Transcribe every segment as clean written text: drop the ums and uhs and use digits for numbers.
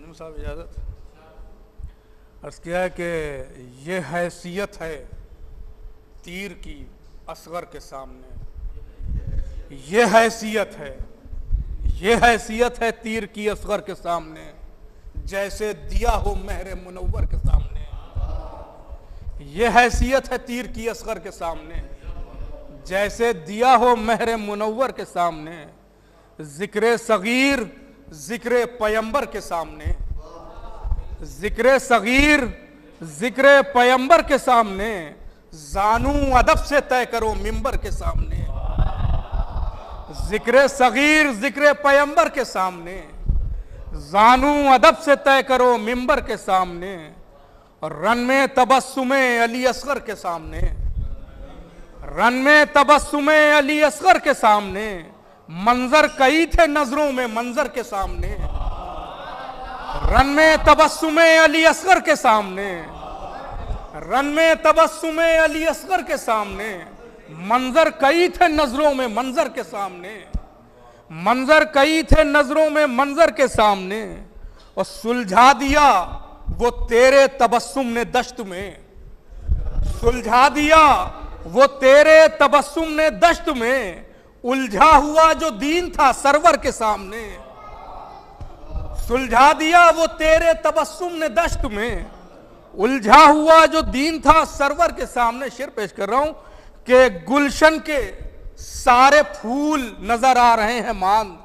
साहब इजाज़त। अर्ज़ किया है कि ये हैसियत है तीर की असगर के सामने, ये हैसियत है तीर की असगर के सामने, जैसे दिया हो महरे मुनव्वर के सामने। ये हैसियत है तीर की असगर के सामने, जैसे दिया हो महरे मुनव्वर के सामने। जिक्रे सगीर जिक्रे पैगंबर के सामने, जिक्रे सगीर जिक्रे पैगंबर के सामने, जानू अदब से तय करो मिंबर के सामने। जिक्रे सगीर जिक्रे पैगंबर के सामने, जानू अदब से तय करो मिंबर के सामने। और रन में तबस्सुमे अली असगर के सामने, रन में तबस्सुमे अली असगर के सामने, मंजर कई थे नजरों में मंजर के सामने। रन में तबस्सुमे अली असगर के सामने, रन में तबस्सुमे अली असगर के सामने, मंजर कई थे नजरों में मंजर के सामने, मंजर कई थे नजरों में मंजर के सामने। और सुलझा दिया वो तेरे तबस्सुम ने दश्त में, सुलझा दिया वो तेरे तबस्सुम ने दश्त में, उलझा हुआ जो दीन था सरवर के सामने। सुलझा दिया वो तेरे तबस्सुम ने दश्त में, उलझा हुआ जो दीन था सरवर के सामने। शेर पेश कर रहा हूं कि गुलशन के सारे फूल नजर आ रहे हैं मान,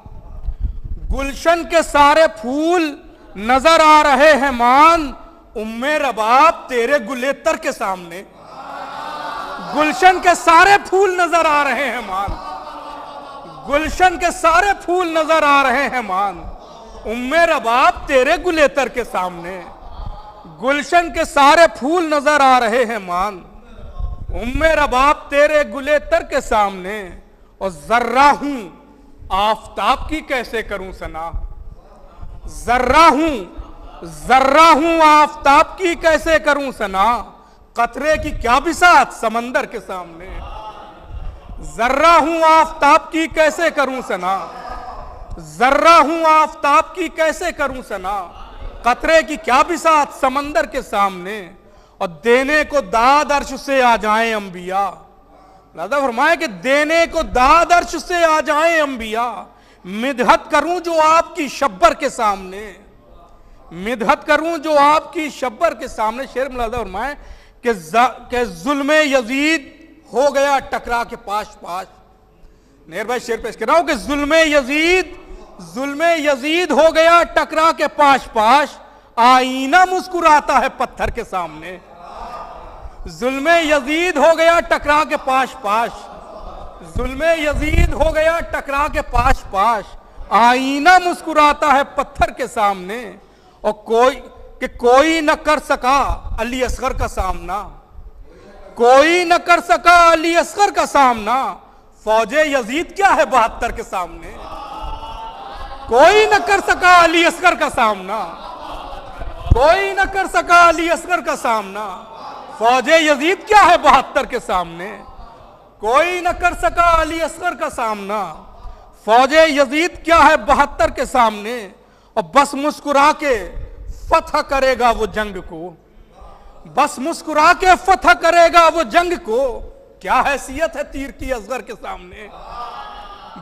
गुलशन के सारे फूल नजर आ रहे हैं मान, उम्मे रबाब तेरे गुलेतर के सामने। गुलशन के सारे फूल नजर आ रहे हैं मान, गुलशन के सारे फूल नजर आ रहे हैं मान, उम्मे रबाब तेरे गुलेतर के सामने। गुलशन के सारे फूल नजर आ रहे हैं मान, उम्मे रबाब तेरे गुलेतर के सामने। और जर्रा हूं आफताब की कैसे करूं सना, जर्रा हूं आफताब की कैसे करूं सना, कतरे की क्या बिसात समंदर के सामने। जर्रा हूं आफताब की कैसे करूं सना, जर्रा हूं आफताब की कैसे करूं सना, कतरे की क्या बिसात समंदर के सामने। और देने को दाद अर्श से आ जाएं अंबिया, लादा फरमाए कि देने को दाद अर्श से आ जाएं अंबिया, मिदहत करूं जो आपकी शब्बर के सामने, मिदहत करूं जो आपकी शब्बर के सामने। शेर में लादा फरमाए कि जुल्मे यजीद हो गया टकरा के पाश पाश। नेर भाई शेर पेश कर रहा हूं कि जुल्मे यजीद हो गया टकरा के पाश पाश, आईना मुस्कुराता है पत्थर के सामने। जुल्मे यजीद हो गया टकरा के पाश पाश, जुल्मे यजीद हो गया टकरा के पाश पाश, आईना मुस्कुराता है पत्थर के सामने। और कोई न कर सका अली असगर का सामना, कोई न कर सका अली असगर का सामना, फौजे यजीद क्या है 72 के सामने। कोई न कर सका अली असगर का सामना, कोई न कर सका अली असगर का सामना, फौजे यजीद क्या है 72 के सामने। कोई न कर सका अली असगर का सामना, फौजे यजीद क्या है 72 के सामने। और बस मुस्कुरा के फतह करेगा वो जंग को, बस मुस्कुरा के फतह करेगा वो जंग को, क्या हैसियत है तीर की असगर के सामने।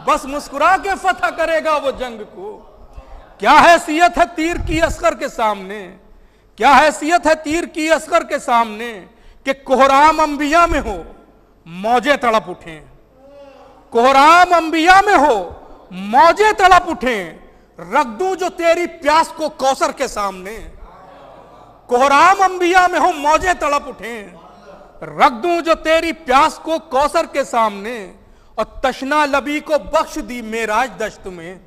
बस मुस्कुरा के फतह करेगा वो जंग को, क्या हैसियत है तीर की असगर के सामने, क्या हैसियत है तीर की असगर के सामने। कि कोहराम अंबिया में हो मौजे तड़प उठे, कोहराम अंबिया में हो मौजे तड़प उठे, रख दूं जो तेरी प्यास को कौसर के सामने। कोहराम अंबिया में हो मौजे तड़प उठे, रख दूं जो तेरी प्यास को कौसर के सामने। और तशना लबी को बख्श दी मेराज दश्त में,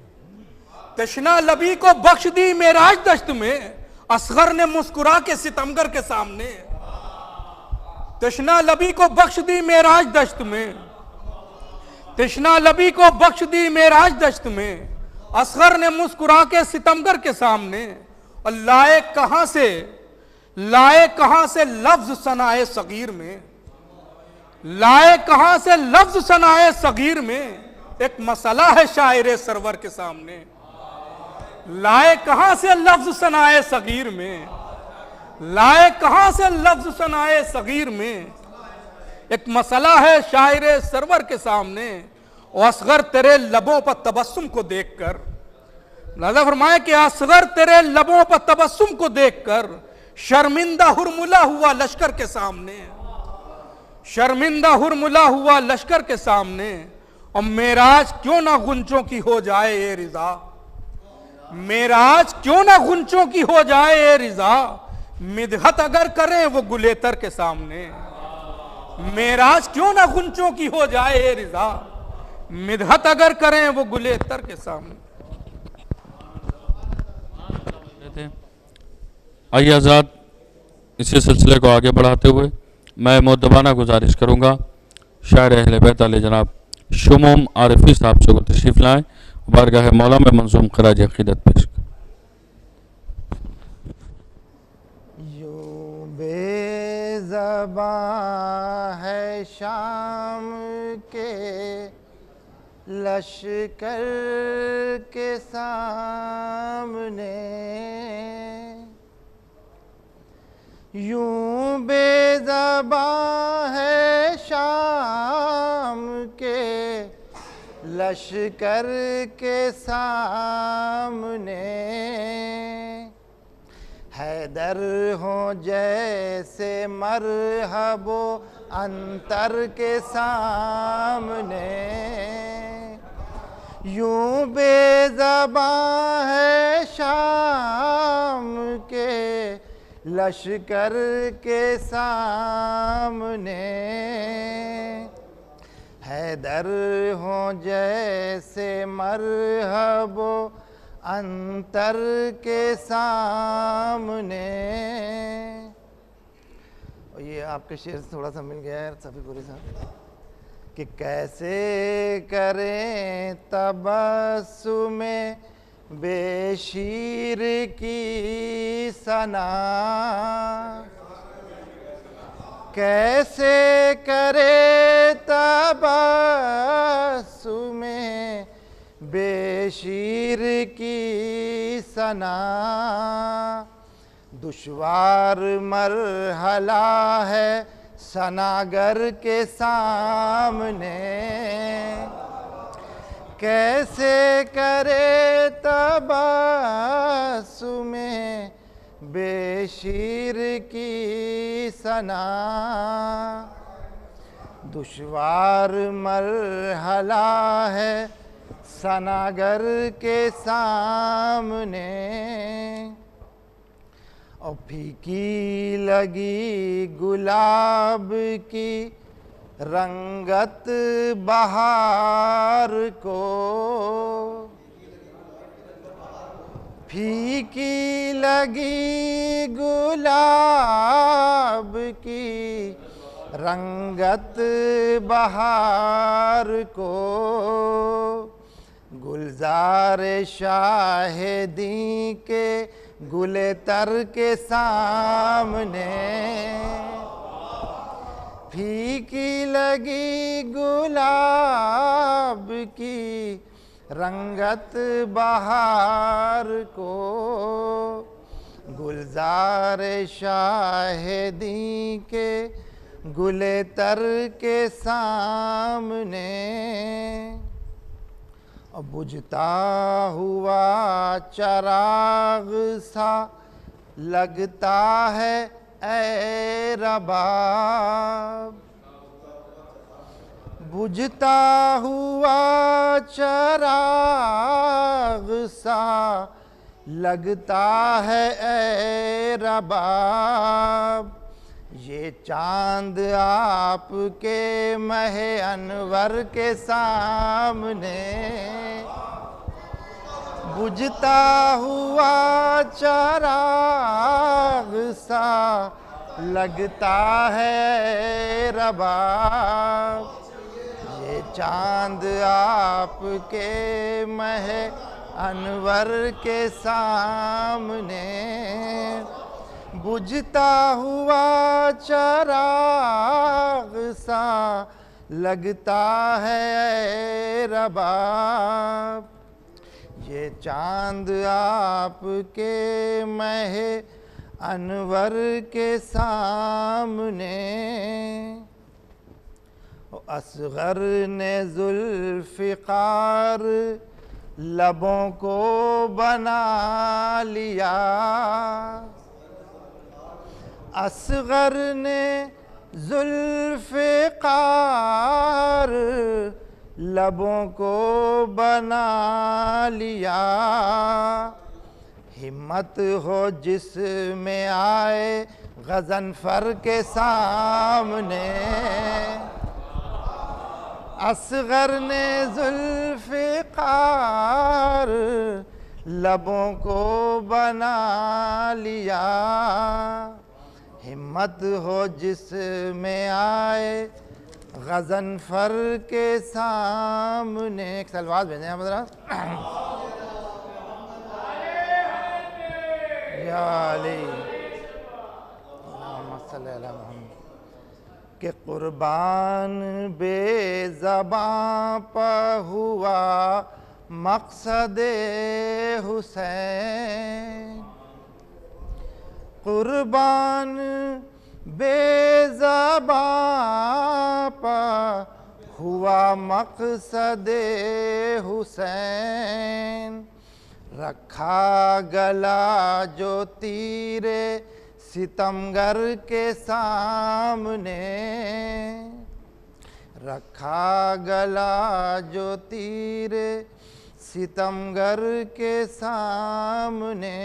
तशना लबी को बख्श दी मेराज दश्त में, असगर ने मुस्कुरा के सितमगर के सामने। तशना लबी को बख्श दी मेराज दश्त में, तशना लबी को बख्श दी मेराज दश्त में, असगर ने मुस्कुरा के सितमगर के सामने। और लाए कहां से लफ्ज सनाए सगीर में, लाए कहां से लफ्ज सनाए सगीर में, एक मसला है शायर सरवर के सामने। लाए कहां से लफ्ज सनाए सगीर में, लाए कहां से लफ्ज सनाए सगीर में। एक मसला है शायरे सरवर के सामने, और असगर तेरे लबों पर तबस्सुम को देखकर, नजर फरमाए कि असगर तेरे लबों पर तबस्सुम को देखकर शर्मिंदा हुरमुला हुआ लश्कर के सामने, शर्मिंदा हुरमुला हुआ लश्कर के सामने। और मेराज क्यों ना गुंचों की हो जाए ये रिजा, मेराज क्यों ना गुंचों की हो जाए ये रिजा, मिदहत अगर करें वो गुलेतर के सामने। मेराज क्यों ना गुंचों की हो जाए ये रिजा, मिदहत अगर करें वो गुलेतर के सामने। आइए आज़ाद, इसी सिलसिले को आगे बढ़ाते हुए मैं मुद्दबाना गुजारिश करूँगा शायर अहले बैत आले जनाब शुमूम आरिफी साहब से को तशरीफ़ लाएँ, बारगाह मौला में मंजूम खराज अक़ीदत पेश करें। यूं बेज़बां है शाम के लश्कर के सामने, यूं बेज़बां है शाम के लश्कर के सामने। हैदर हो जैसे मरहबो अंतर के सामने, यूं बेज़बां है शाम के लश्कर के सामने। हैदर हो जैसे मरहबो अंतर के सामने। और ये आपके शेर से थोड़ा सा मिल गया है सफ़ीपुरी साहब कि कैसे करें तबस्सुमे बेशीर की सना, कैसे करे तबस्सुमे बेशीर की सना। दुश्वार मरहला है सनागर के सामने, कैसे करे तबस्सुमे बेशीर की सना। दुश्वार मरहला है सनागर के सामने। और फीकी लगी गुलाब की रंगत बहार को, फीकी लगी गुलाब की रंगत बहार को। गुलजार शाहिदी के गुलेतर के सामने, फीकी लगी गुलाब की रंगत बहार को। गुलजार शाहिदी के गुलेतर के सामने। बुझता हुआ चराग सा लगता है ऐ रबाब, बुझता हुआ चराग सा लगता है ऐ रबाब। ये चांद आपके महे अनवर के सामने, बुझता हुआ चराग सा लगता है रबाब। ये चांद आपके महे अनवर के सामने, बुझता हुआ चराग सा लगता है रबाब। ये चांद आपके महे अनवर के सामने, असगर ने जुल्फ़िकार लबों को बना लिया, असगर ने जुल्फ़िकार लबों को बना लिया। हिम्मत हो जिसमें आए गज़नफ़र के सामने, असगर ने जुल्फ़िकार लबों को बना लिया। हिम्मत हो जिसमें आए गज़नफ़र के सामने। एक सलवात भेजें आप ज़रा। या अली के कुर्बान बेज़बां पर हुआ मक़सदे हुसैन, कुर्बान बेज़बां पर हुआ मक़सदे हुसैन। रखा गला जो तीरे सितमगर के सामने, रखा गला जो तीरे सितमगर के सामने।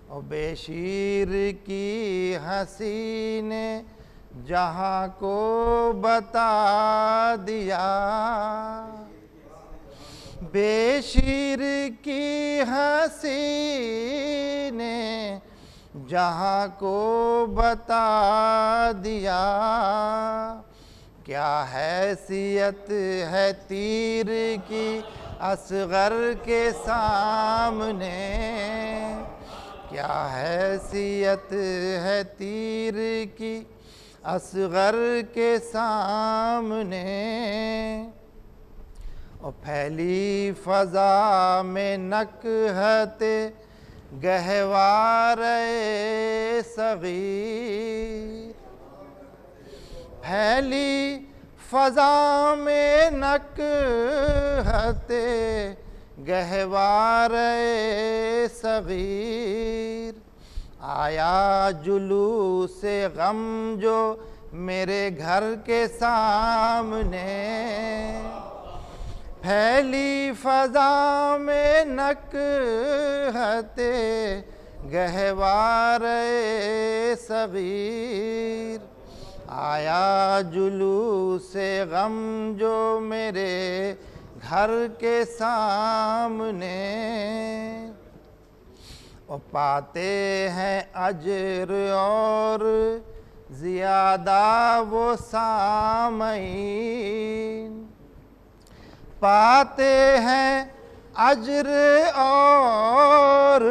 और बेशीर की हंसी ने जहाँ को बता दिया, बेशीर की हंसी ने जहाँ को बता दिया। क्या हैसियत है तीर की असगर के सामने, क्या हैसियत है तीर की असगर के सामने। और फैली फ़ज़ा में नकहते गहवारे सग़ीर, फैली फ़ज़ा में नकहते गहवारे सग़ीर। आया जुलूस गम जो मेरे घर के सामने, फैली फ़ज़ा में नकहते गहवारे सग़ीर। आया जुलूस गम जो मेरे घर के सामने। और पाते हैं अजर और ज़ियादा वो सामईन, पाते हैं अजर और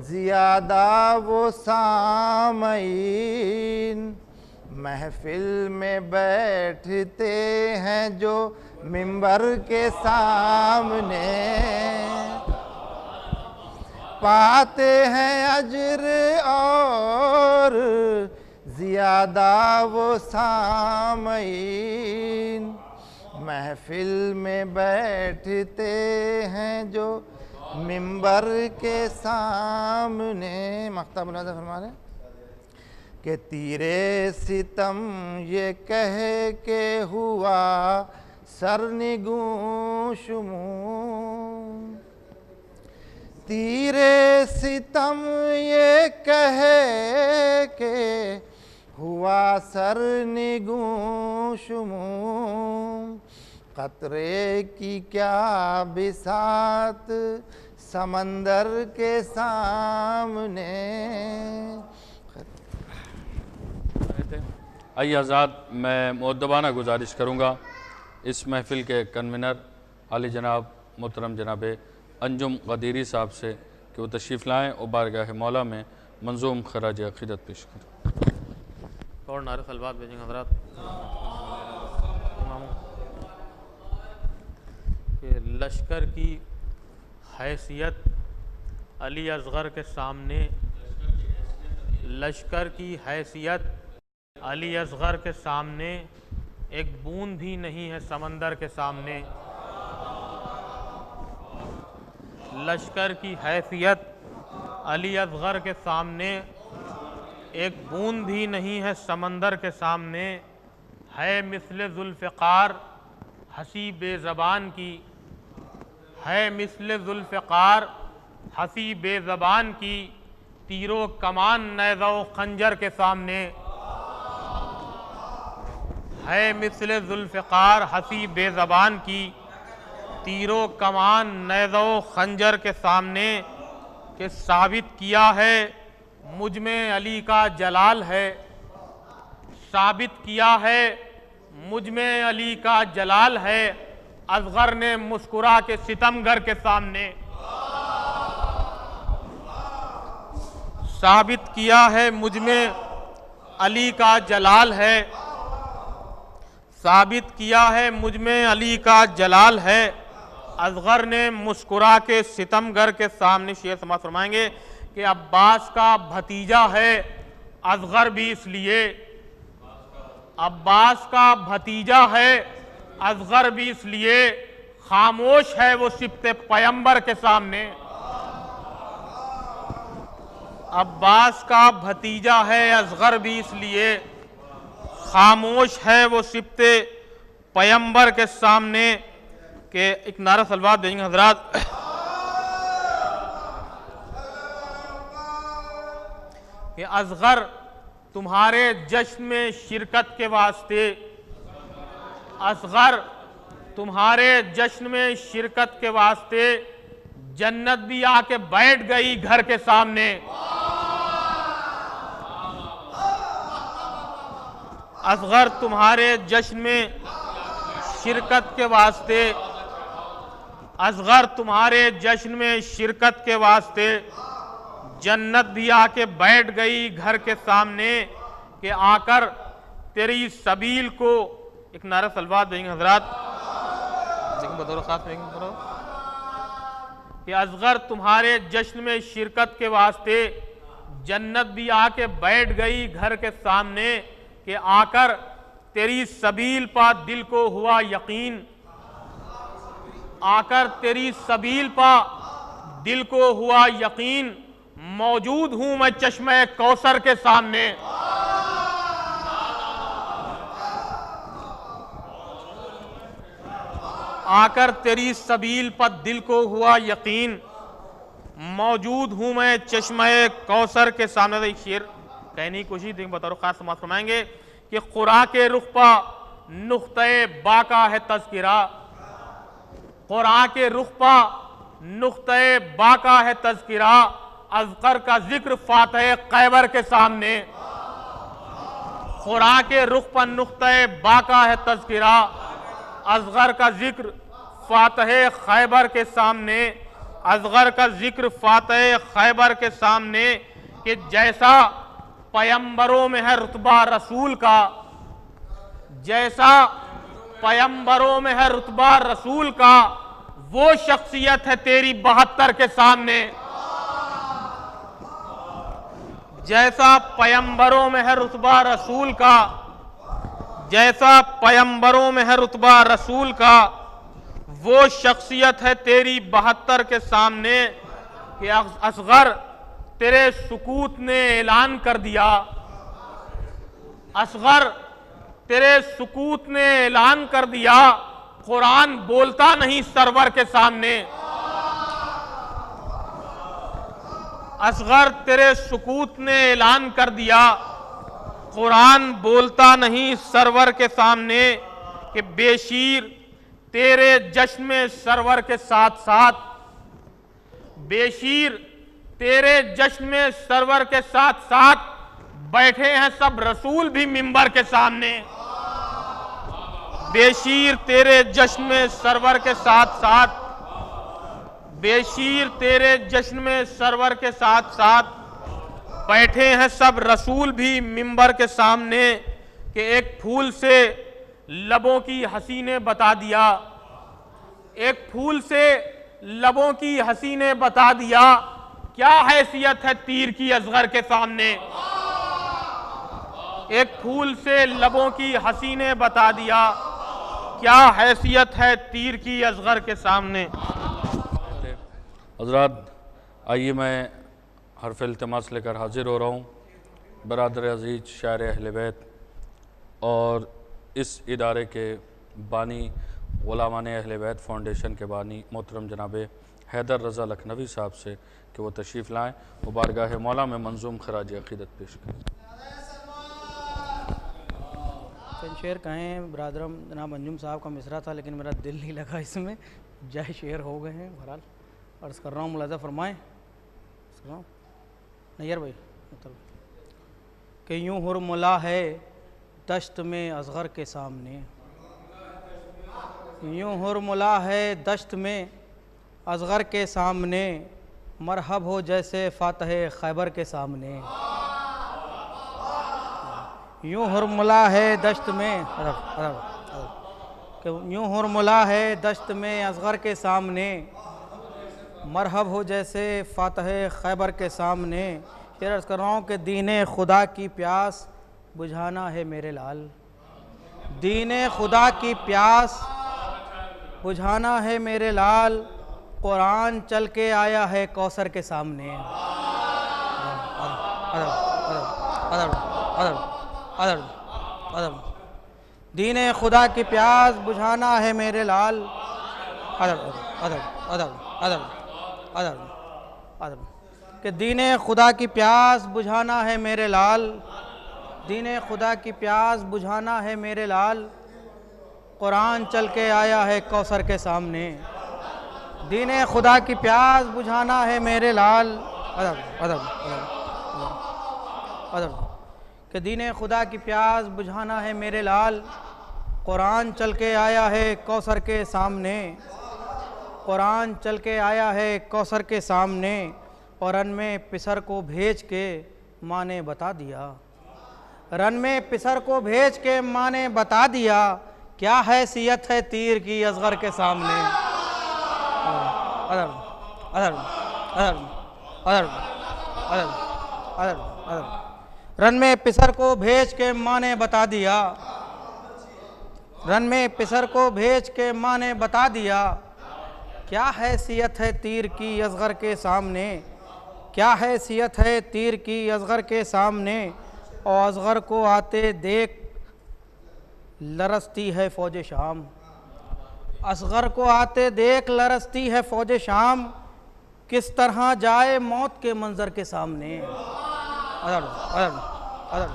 ज़ियादा वो सामईन। महफ़िल में बैठते हैं जो मिंबर के सामने, पाते हैं अजर और ज़ियादा वो सामईन। महफ़िल में बैठते हैं जो मिंबर के सामने। मख्ता मुलाज़ा फरमा रहे कि तीरे सितम ये कह के हुआ सरनिगूं शुमूं, तीरे सितम ये कह के हुआ सरनिगूं शुमूं। क़तरे की क्या बिसात समंदर के सामने। आइए आज़ाद, मैं मुअद्दबाना गुजारिश करूँगा इस महफ़िल के कन्वीनर आली जनाब मोहतरम जनाब अंजुम गदीरी साहब से कि वो तशरीफ़ लाएँ और बारगाह मौला में मंजूम खराज अक़ीदत पेश करें। और नारे सलवात भेजेंगे हज़रात। लश्कर की हैसियत अली असगर के सामने, लश्कर की हैसियत अली असगर के सामने एक बूंद भी नहीं है समंदर के सामने। लश्कर की हैसियत अली असगर के सामने एक बूंद भी नहीं है समंदर के सामने। है मिस्ल जुल्फ़िकार हंसी बेज़बान की, है मिस्ल जुल्फ़िकार हंसी बेज़बान की, तीरों कमान नेज़ो खंजर के सामने। है मिस्ल जुल्फ़िकार हंसी बेज़बान की, तीरों कमान नेज़ो खंजर के सामने। कि साबित किया है मुझ में अली का जलाल है, साबित किया है मुझ में अली का जलाल है। असगर ने मुस्कुरा के सितमगर के सामने, साबित किया है मुझ में अली का जलाल है, साबित किया है मुझ में अली का जलाल है। असगर ने मुस्कुरा के सितमगर के सामने। शेर समाज फरमाएंगे कि अब्बास का भतीजा है असगर भी इसलिए, अब्बास का भतीजा है असगर भी इसलिए, खामोश है वो सिफ्ते पैगंबर के सामने। अब्बास का भतीजा है असगर भी इसलिए, खामोश है वो सिफ्ते पैगंबर के सामने। के एक नारा सलवात देंगे हजरात। कि असगर तुम्हारे जश्न में शिरकत के वास्ते, असगर तुम्हारे जश्न में शिरकत के वास्ते जन्नत भी आके बैठ गई घर के सामने। असगर तुम्हारे जश्न में शिरकत के वास्ते, असगर तुम्हारे जश्न में शिरकत के वास्ते जन्नत भी आके बैठ गई घर के सामने। कि आकर तेरी सबील को, एक नारा सलवात देंगे हजरात, बतौर खास करो कि असगर तुम्हारे जश्न में शिरकत के वास्ते जन्नत भी आके बैठ गई घर के सामने। कि आकर तेरी सबील पा दिल को हुआ यकीन, आकर तेरी सबील पा दिल को हुआ यकीन, मौजूद हूं मैं चश्मे कौसर के सामने। आकर तेरी सबील पर दिल को हुआ यकीन, मौजूद हूं मैं चश्मे कौसर के सामने। एक शेर कहने की कोशिश देंगे, बतौर खास समाज फरमाएंगे कि कुरान के रुख पा नुक्ते बाका है तज़किरा, कुरान के रुख पा नुक्ते बाका है तज़किरा, अज़कर का जिक्र फातह खैबर के सामने। कुरान के रुख पर नुक्ते बाका है तज़किरा, असगर का जिक्र फातह खैबर के सामने, असगर का जिक्र फातह खैबर के सामने। कि जैसा पैगंबरों में है रुतबा रसूल का, जैसा पैगंबरों में है रुतबा रसूल का, वो शख्सियत है तेरी 72 के सामने। जैसा पैगंबरों में है रुतबा रसूल का, जैसा पैगंबरों में है रुतबा रसूल का, वो शख्सियत है तेरी 72 के सामने। कि असगर तेरे सुकूत ने ऐलान कर दिया, असगर तेरे सुकूत ने ऐलान कर दिया, कुरान बोलता नहीं सरवर के सामने। असगर तेरे सुकूत ने ऐलान कर दिया, कुरान बोलता नहीं सरवर के सामने। कि बेशीर तेरे जश्न में सरवर के साथ साथ, बेशीर तेरे जश्न में सरवर के साथ साथ बैठे हैं सब रसूल भी मिंबर के सामने। बेशीर तेरे जश्न में सरवर के साथ साथ, बेशीर तेरे जश्न में सरवर के साथ साथ बैठे हैं सब रसूल भी मिंबर के सामने। कि एक फूल से लबों की हंसी ने बता दिया, एक फूल से लबों की हंसी ने बता दिया क्या हैसियत है तीर की असगर के सामने। एक फूल से लबों की हंसी ने बता दिया क्या हैसियत है तीर की असगर के सामने। हजरात, आइए मैं हर्फ इल्तिमास लेकर हाजिर हो रहा हूँ। बरादर अजीज शायर अहले बैत और इस इदारे के बानी गुलामान अहले बैत फाउंडेशन के बानी मोहतरम जनाब हैदर रज़ा लखनवी साहब से कि वो तशरीफ़ लाएँ, वो बारगाह मौला में मंजूम खराज अक़ीदत पेश करें। चंद शेर कहें ब्रादरम जनाब अंजुम साहब का मिसरा था, लेकिन मेरा दिल नहीं लगा इसमें, जय शेर हो गए हैं। बहरहाल अर्ज़ कर रहा हूँ, मुलाज़ा फरमाएँ। नैयर भाई मतलब कि यूँ हुरमुला है दश्त में असगर के सामने, यूँ हुरमुला है दश्त में असगर के सामने, मरहब हो जैसे फ़ातह खैबर के सामने। यूँ हुरमुला है दश्त में कि यूँ हुरमुला है दश्त में असगर के सामने, मरहब हो जैसे फ़ातह खैबर के सामने। शेर अर्ज़ कर रहा हूँ कि दीने खुदा की प्यास बुझाना है मेरे लाल, दीने खुदा की प्यास बुझाना है मेरे लाल, कुरान चल के आया है कौसर के सामने। दीने खुदा की प्यास बुझाना है मेरे लाल। कि दीने खुदा की प्यास बुझाना है मेरे लाल, दीने खुदा की प्यास बुझाना है मेरे लाल, कुरान चल के आया है कौसर के सामने। दीने खुदा की प्यास बुझाना है मेरे लाल। कि दीने खुदा की प्यास बुझाना है मेरे लाल, कुरान चल के आया है कौसर के सामने, कुरान चल के आया है कौसर के सामने। और रन में पिसर को भेज के माँ ने बता दिया, रन में पिसर को भेज के माँ ने बता दिया क्या हैसियत है तीर की असगर के सामने। Other other other other other other other run में पिसर को भेज के माँ ने बता दिया, रन में पिसर को भेज के माँ ने बता दिया क्या हैसियत है तीर की असगर के सामने, क्या हैसियत है तीर की असगर के सामने। और असगर को आते देख लरसती है फ़ौज शाम, असगर को आते देख लरसती है फ़ौज शाम, किस तरह जाए मौत के मंज़र के सामने। अदर अदर अदर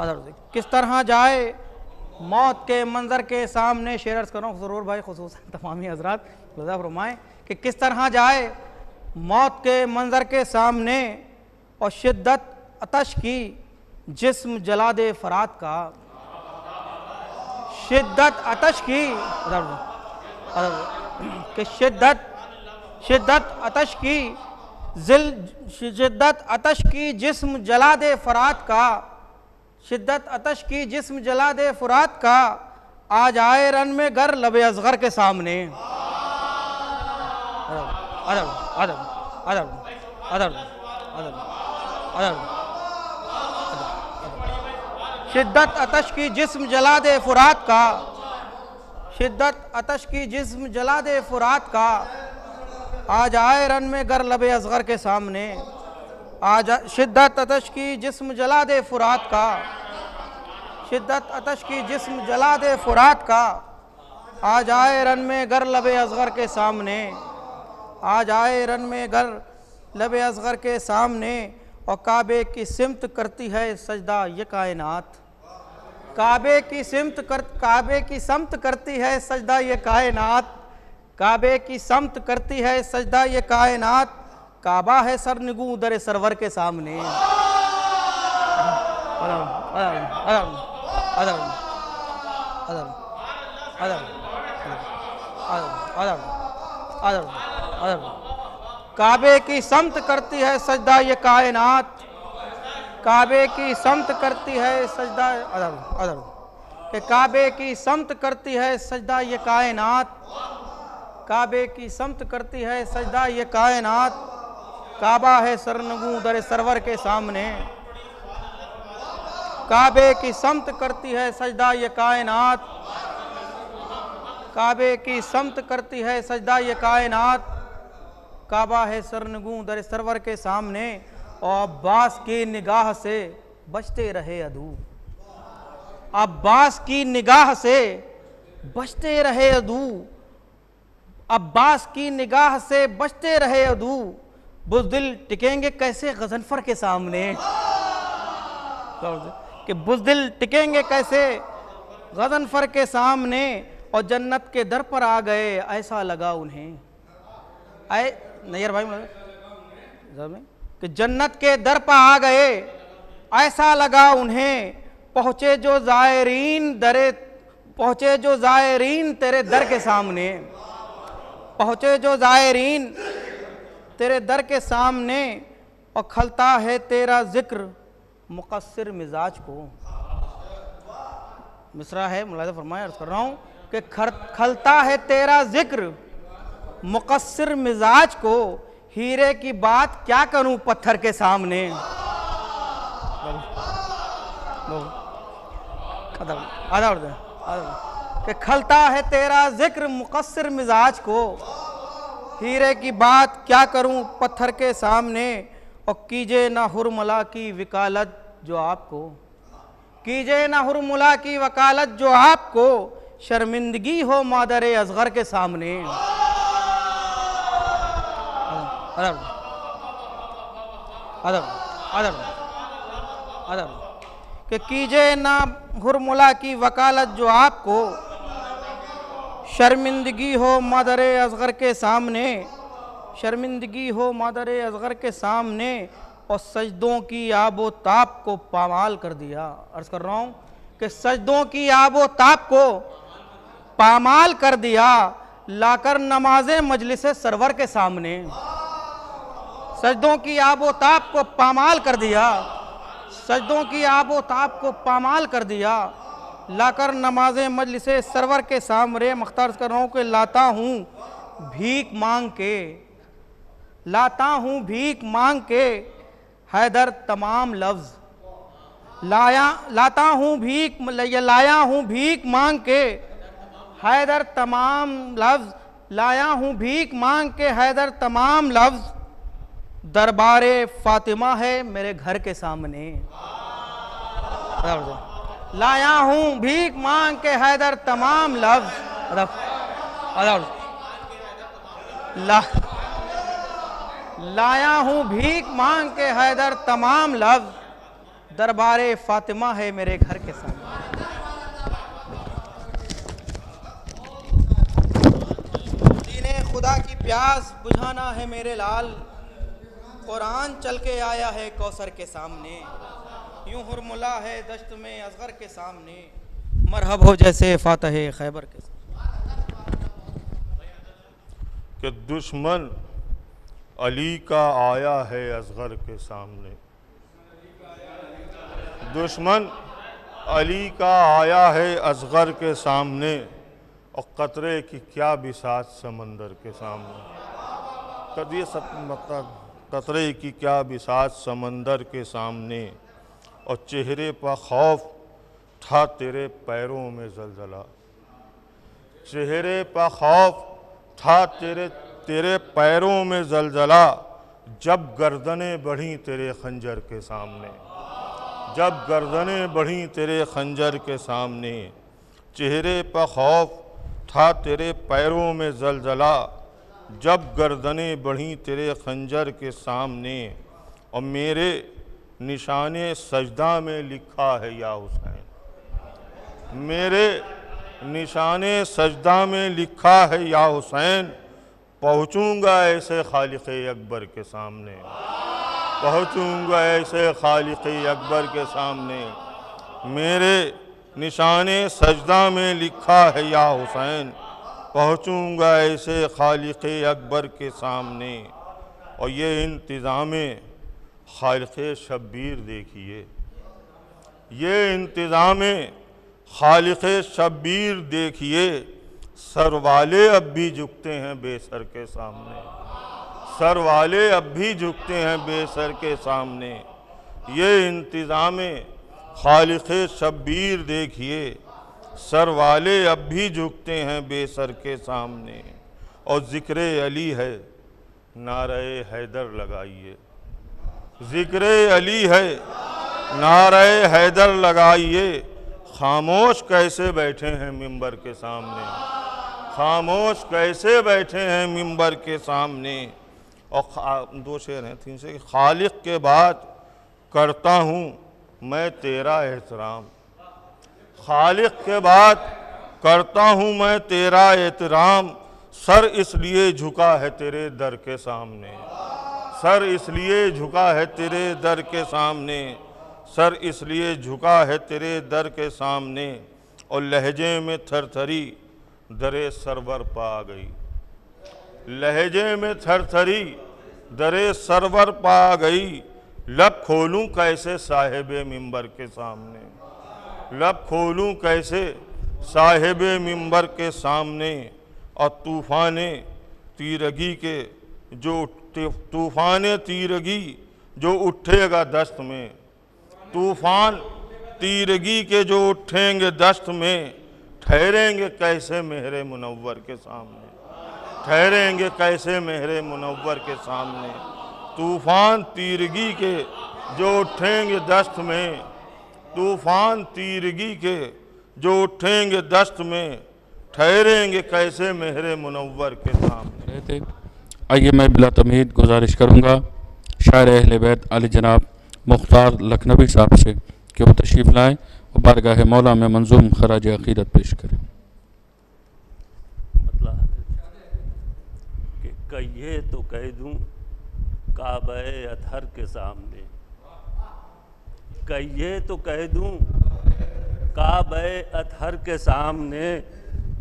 अदर किस तरह जाए मौत के मंज़र के सामने। शेर अर्ज़ कर रहा हूँ ज़रूर भाई, खुसूसन तमामी हज़रात लज़ा फरमाएँ कि किस तरह जाए मौत के मंज़र के सामने। और शिद्दत अतश की जिस्म जला दे फ़रात का, शिद्दत अतश की कि शिद्दत अतश की शिद्दत अतश की जिस्म जला दे फ़रात का, शिद्दत अतश की जिस्म जला दे फ़ुरात का। आज आए रन में गर लबे असगर के सामने। अदब अदब अदब अदब अदब अदब शिद्दत अतश की जिस्म जला दे फ़ुरात का, शिद्दत अतश की जिस्म जला दे फ़ुरात का। आज आए रन में गर लबे असगर के सामने। आज शिद्दत अतश की जिस्म जला दे फ़ुरात का, शिद्दत अतश की जिस्म जला दे फ़ुरात का। आज आए रन में गर लबे असगर के सामने, आज आए रन में गर लबे असगर के सामने। और काबे की सिमत करती है सजदा ये कायनात, काबे की समत करती है सजदा ये कायनात, काबे की समत करती है सजदा ये कायनात। काबा है सरनिगू दर सरवर के सामने। अदब अदब अदब अदब अदब अदब अदब अदब काबे की समत करती है सजदा ये कायनात, काबे की समत करती है सजदा अदब अदब कि काबे की समत करती है सजदा ये कायनात। काबे की समत करती है सजदा ये कायनात, काबा है सरनगू दर सरवर के सामने। काबे की समत करती है सजदा ये कायनात, काबे की समत करती है सजदा ये कायनात, काबा है सरनगू दर सरवर के सामने। और अब्बास की निगाह से बचते रहे अदू, अब्बास की निगाह से बचते रहे अदू, अब्बास की निगाह से बचते रहे अदू। बुज़दिल टिकेंगे कैसे गज़नफर के सामने, कि बुज़दिल टिकेंगे कैसे गज़नफर के सामने। और जन्नत के दर पर आ गए ऐसा लगा उन्हें, आए नैयर भाई में कि जन्नत के दर पर आ गए ऐसा लगा उन्हें। पहुँचे जो ज़ायरीन दरे, पहुँचे जो ज़ायरीन तेरे दर के सामने, पहुँचे जो ज़ायरीन तेरे दर के सामने। और खलता है तेरा ज़िक्र मुक़स्सिर मिजाज को। मिसरा है, मुलाज़ा फरमाया, अर्ज़ कर रहा हूँ कि खलता है तेरा ज़िक्र मुक़स्सिर मिजाज को। हीरे की बात क्या करूँ पत्थर के सामने। कि खलता है तेरा ज़िक्र मुक़स्सिर मिजाज को, हीरे की बात क्या करूं पत्थर के सामने। और कीजिए ना हुरमुला की वकालत जो आपको, कीजिए ना हुरमुला की वकालत जो आपको, शर्मिंदगी हो मादरे असगर के सामने। अदब अदब अदब अदब कि कीजिए ना हुरमुला की वकालत जो आपको, शर्मिंदगी हो मादरे असगर के सामने, शर्मिंदगी हो मादरे असगर के सामने। और सजदों की आबो ताप को पामाल कर दिया। अर्ज़ कर रहा हूँ कि सजदों की आबो ताप को पामाल कर दिया, लाकर नमाज़े मजलिस सरवर के सामने। सजदों की आबो ताप को पामाल कर दिया, सजदों की आबो ताप को पामाल कर दिया, लाकर नमाज मजलिस सरवर के सामने। मख्तार कर रहा हूँ कि लाता हूँ भीख मांग के, लाता हूँ भीख मांग के हैदर तमाम लफ्ज़, लाता हूँ भीख, लाया हूँ भीख मांग के हैदर तमाम लफ्ज़, लाया हूँ भीख मांग के हैदर तमाम लफ्ज़। दरबारे फातिमा है मेरे घर के सामने। लाया हूँ भीख मांग के हैदर तमाम लफ्ज़, लाया हूँ भीख मांग के हैदर तमाम लफ्ज़। दरबारे फातिमा है मेरे घर के सामने। दीने खुदा की प्यास बुझाना है मेरे लाल, कुरान चल के आया है कौसर के सामने। यूं हुरमुला है दश्त में असगर के सामने, मरहब हो जैसे फातह खैबर के सामने। कि दुश्मन अली का आया है असगर के सामने, दुश्मन अली का आया है असगर के सामने। और कतरे की क्या बिसात समंदर के सामने, कदिए सब मतलब कतरे की क्या बिसात समंदर के सामने। और चेहरे पर खौफ था तेरे पैरों में ज़लज़ला, चेहरे पर खौफ था तेरे पैरों में ज़लज़ला। जब गर्दनें बढ़ीं तेरे खंजर के सामने, जब गर्दनें बढ़ीं तेरे खंजर के सामने। चेहरे पर खौफ था तेरे पैरों में ज़लज़ला, जब गर्दनें बढ़ीं तेरे खंजर के सामने। और मेरे निशाने सजदा में लिखा है या हुसैन, मेरे निशाने सजदा में लिखा है या हुसैन। पहुँचूँगा ऐसे खालिक़ अकबर के सामने, पहुँचूँगा ऐसे खालिक़ अकबर के सामने। मेरे निशाने सजदा में लिखा है या हुसैन, पहुँचूँगा ऐसे खालिक़ अकबर के सामने। और ये इंतज़ाम खालिक़ शब्बीर देखिए, ये इंतज़ाम खालिक़ शब्बीर देखिए। सर वाले अब भी झुकते हैं बेसर के सामने, सर वाले अब भी झुकते हैं बेसर के सामने। ये इंतज़ामे खालिक़े शब्बीर देखिए, सर वाले अब भी झुकते हैं बेसर के सामने। और ज़िक्र अली है, नारे हैदर लगाइए, ज़िक्र अली है, नारे हैदर लगाइए। खामोश कैसे बैठे हैं मिंबर के सामने, खामोश कैसे बैठे हैं मिंबर के सामने। और दो शेर हैं, तीन से, खालिक के बाद करता हूँ मैं तेरा एहतराम, खालिक के बाद करता हूँ मैं तेरा एहतराम। सर इसलिए झुका है तेरे दर के सामने, सर इसलिए झुका है तेरे दर के सामने, सर इसलिए झुका है तेरे दर के सामने। और लहजे में थरथरी दरे सरवर पा गई, लहजे में थरथरी दरे सरवर पा गई। लब खोलूं कैसे साहिबे मिंबर के सामने, लब खोलूं कैसे साहिबे मिंबर के सामने। और तूफ़ाने तीरगी के जो तूफ़ाने तीरगी जो उठेगा दस्त में, तूफ़ान तीरगी के जो उठेंगे दस्त में, ठहरेंगे कैसे मेहरे मुनव्वर के सामने, ठहरेंगे कैसे मेहरे मुनव्वर के सामने। तूफ़ान तीरगी के जो उठेंगे दस्त में, तूफ़ान तीरगी के जो उठेंगे दस्त में, ठहरेंगे कैसे मेहरे मुनव्वर के सामने। आइए मैं बिला तमीद गुजारिश करूँगा शायर अहले बैत आली जनाब मुख्तार लखनवी साहब से कि वो तशरीफ़ लाएँ और बारगाह मौला में मंजूम खराज अक़ीदत पेश करें। मतलब कि कहिए तो कह दूँ काबे अतहर के सामने, कहिए तो कह दूँ काबे अतहर के सामने।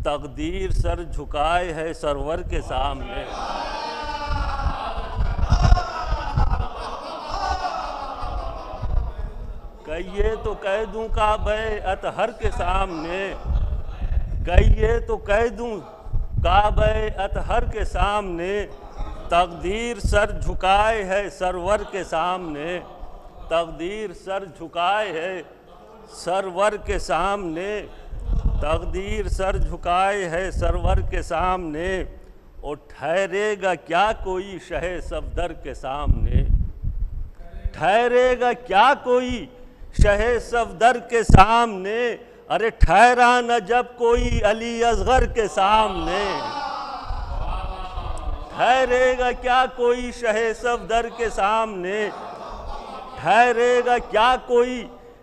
तकदीर सर झुकाए है सरवर के सामने, कहिए तो कह दूं काबे अतहर के सामने, कहिए तो कह दूं काबे अतहर के सामने। तकदीर सर झुकाए है सरवर के सामने, तकदीर सर झुकाए है सरवर के सामने, तकदीर सर झुकाए है सरवर के सामने। और ठहरेगा क्या कोई शहे सफदर के सामने, ठहरेगा क्या कोई शहे सफदर के सामने। अरे ठहरा न जब कोई अली असगर के सामने, ठहरेगा क्या कोई शहे सफदर के सामने, ठहरेगा क्या कोई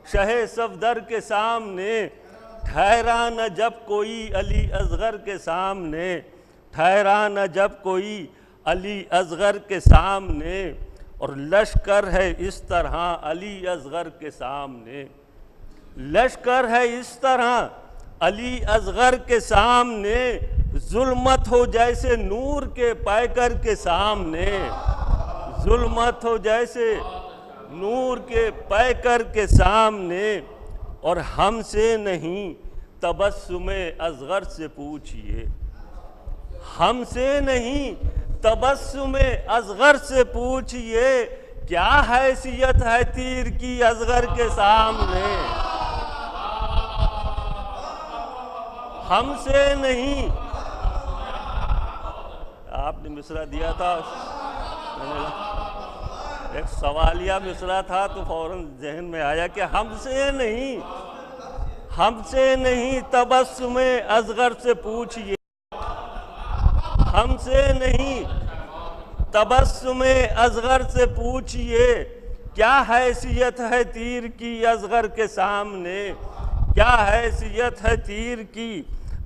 शहे सफदर के सामने। ठहरा न जब कोई अली असगर के सामने, ठहरा न जब कोई अली असगर के सामने। और लश्कर है इस तरह अली असगर के सामने, लश्कर है इस तरह अली असगर के सामने। जुल्मत हो जैसे नूर के पैकर के सामने, जुल्मत हो जैसे नूर के पैकर के सामने। और हमसे नहीं तबस्सुमे असगर से पूछिए, हमसे नहीं तबस्सुमे असगर से पूछिए। क्या हैसियत है तीर की असगर के सामने, हमसे नहीं। आपने मिसरा दिया था, एक सवालिया मिसरा था तो फौरन जहन में आया कि हमसे नहीं, हमसे नहीं तबस्सुमे असगर से पूछिए, हमसे नहीं तबस्सुमे असगर से पूछिए। क्या हैसियत है तीर की असगर के सामने, क्या हैसियत है तीर की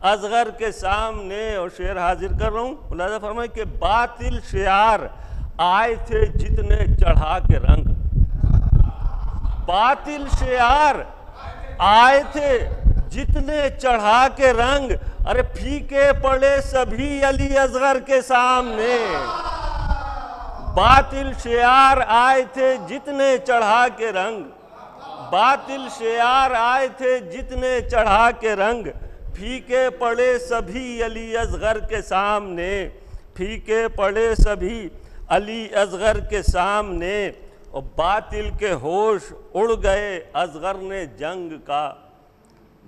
असगर के सामने। और शेर हाजिर कर रहा हूँ, मुलाज़ा फरमाए कि बातिल शियार आए थे जितने चढ़ा के रंग, बातिल शियार आए थे जितने चढ़ा के रंग। अरे फीके पड़े सभी अली असगर के सामने, बातिल शियार आए थे जितने चढ़ा के रंग, बातिल शियार आए थे जितने चढ़ा के रंग। फीके पड़े सभी अली असगर के सामने, फीके पड़े सभी अली असगर के सामने, और बातिल के होश उड़ गए असगर ने जंग का,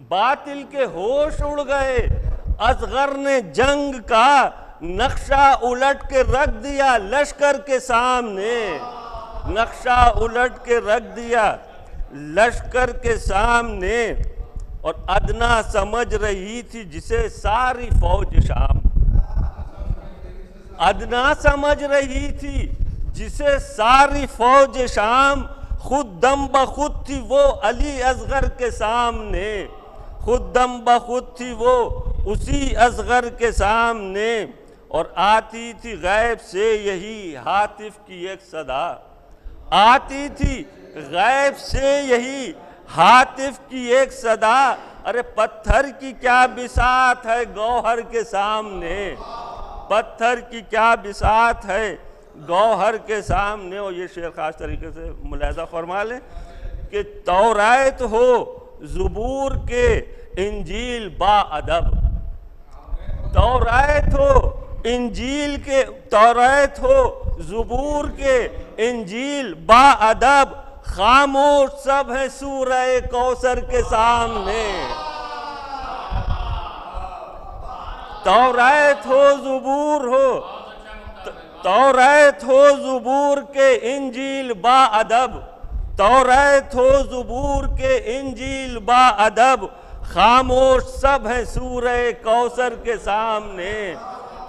बातिल के होश उड़ गए असगर ने जंग का, नक्शा उलट के रख दिया लश्कर के सामने, नक्शा उलट के रख दिया लश्कर के सामने, और अदना समझ रही थी जिसे सारी फौज शाम, अदना समझ रही थी जिसे सारी फौज शाम, खुद दम बखुद थी वो अली असगर के सामने, खुद दम बखुद थी वो उसी असगर के सामने, और आती थी गैब से यही हातिफ की एक सदा, आती थी गैब से यही हातिफ की एक सदा, अरे पत्थर की क्या बिसात है गौहर के सामने, पत्थर की क्या बिसात है गौहर के सामने। और ये शेर खास तरीके से मुलाहिजा फरमा लें कि तौरात हो ज़ुबूर के इंजील बाअदब, तौरात हो इंजील के, तौरात हो ज़ुबूर के इंजील बाअदब, खामोश सब है सूरह कौसर के सामने, तौरात हो ज़ुबूर हो, तौरात हो ज़ुबूर के इंजील बाअदब, तौरात हो ज़ुबूर के इंजील बाअदब, खामोश सब है सूरह कौसर के सामने,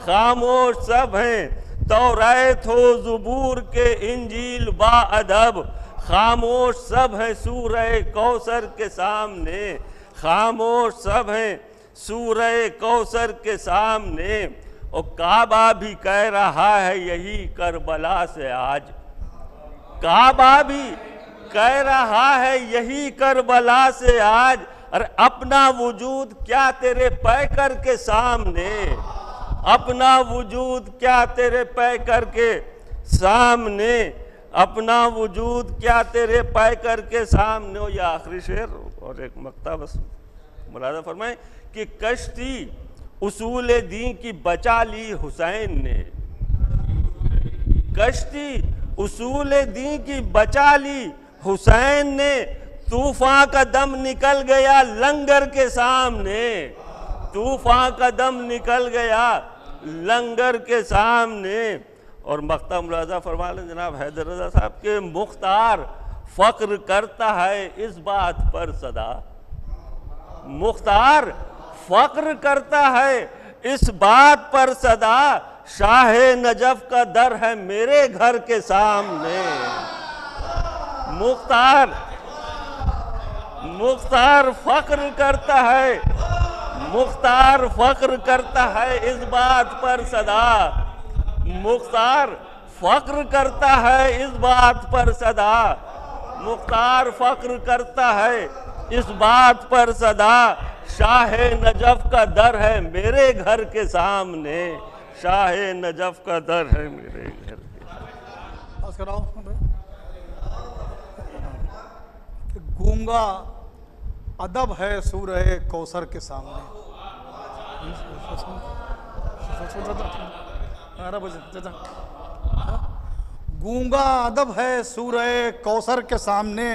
खामोश सब हैं तौरात हो ज़ुबूर के इंजील बाअदब, खामोश सब है सूरह कौसर के सामने, खामोश सब हैं सूरह कौसर के सामने। और काबा भी कह रहा है यही करबला से आज, काबा भी कह रहा है यही करबला से आज, अरे अपना वजूद क्या तेरे पैकर के सामने, अपना वजूद क्या तेरे पैकर के सामने, अपना वजूद क्या तेरे पैकर के सामने। और यह आखिरी शेर और एक मक्ता बस मुलाजा फरमाएं कि कश्ती उसूल दीन की बचा ली हुसैन ने, कश्ती उसूल दीन की बचा ली हुसैन ने, तूफान का दम निकल गया लंगर के सामने, तूफान का दम निकल गया लंगर के सामने। और मक्ता मुलाजा फरमा लें जनाब हैदर रज़ा साहब के, मुख्तार फ़ख्र करता है इस बात पर सदा, मुख्तार फ़ख्र करता है इस बात पर सदा, शाह नजफ का दर है मेरे घर के सामने, मुख्तार मुख्तार फ़ख्र करता है, मुख्तार फ़ख्र करता है इस बात पर सदा, मुख्तार फ़ख्र करता है इस बात पर सदा, मुख्तार फ़ख्र करता है इस बात पर सदा, शाह नजफ का दर है मेरे घर के सामने, शाह नजफ का दर है मेरे घर के। गूंगा अदब है सूरह कौसर के सामने, गूंगा अदब है सूरह कौसर के सामने,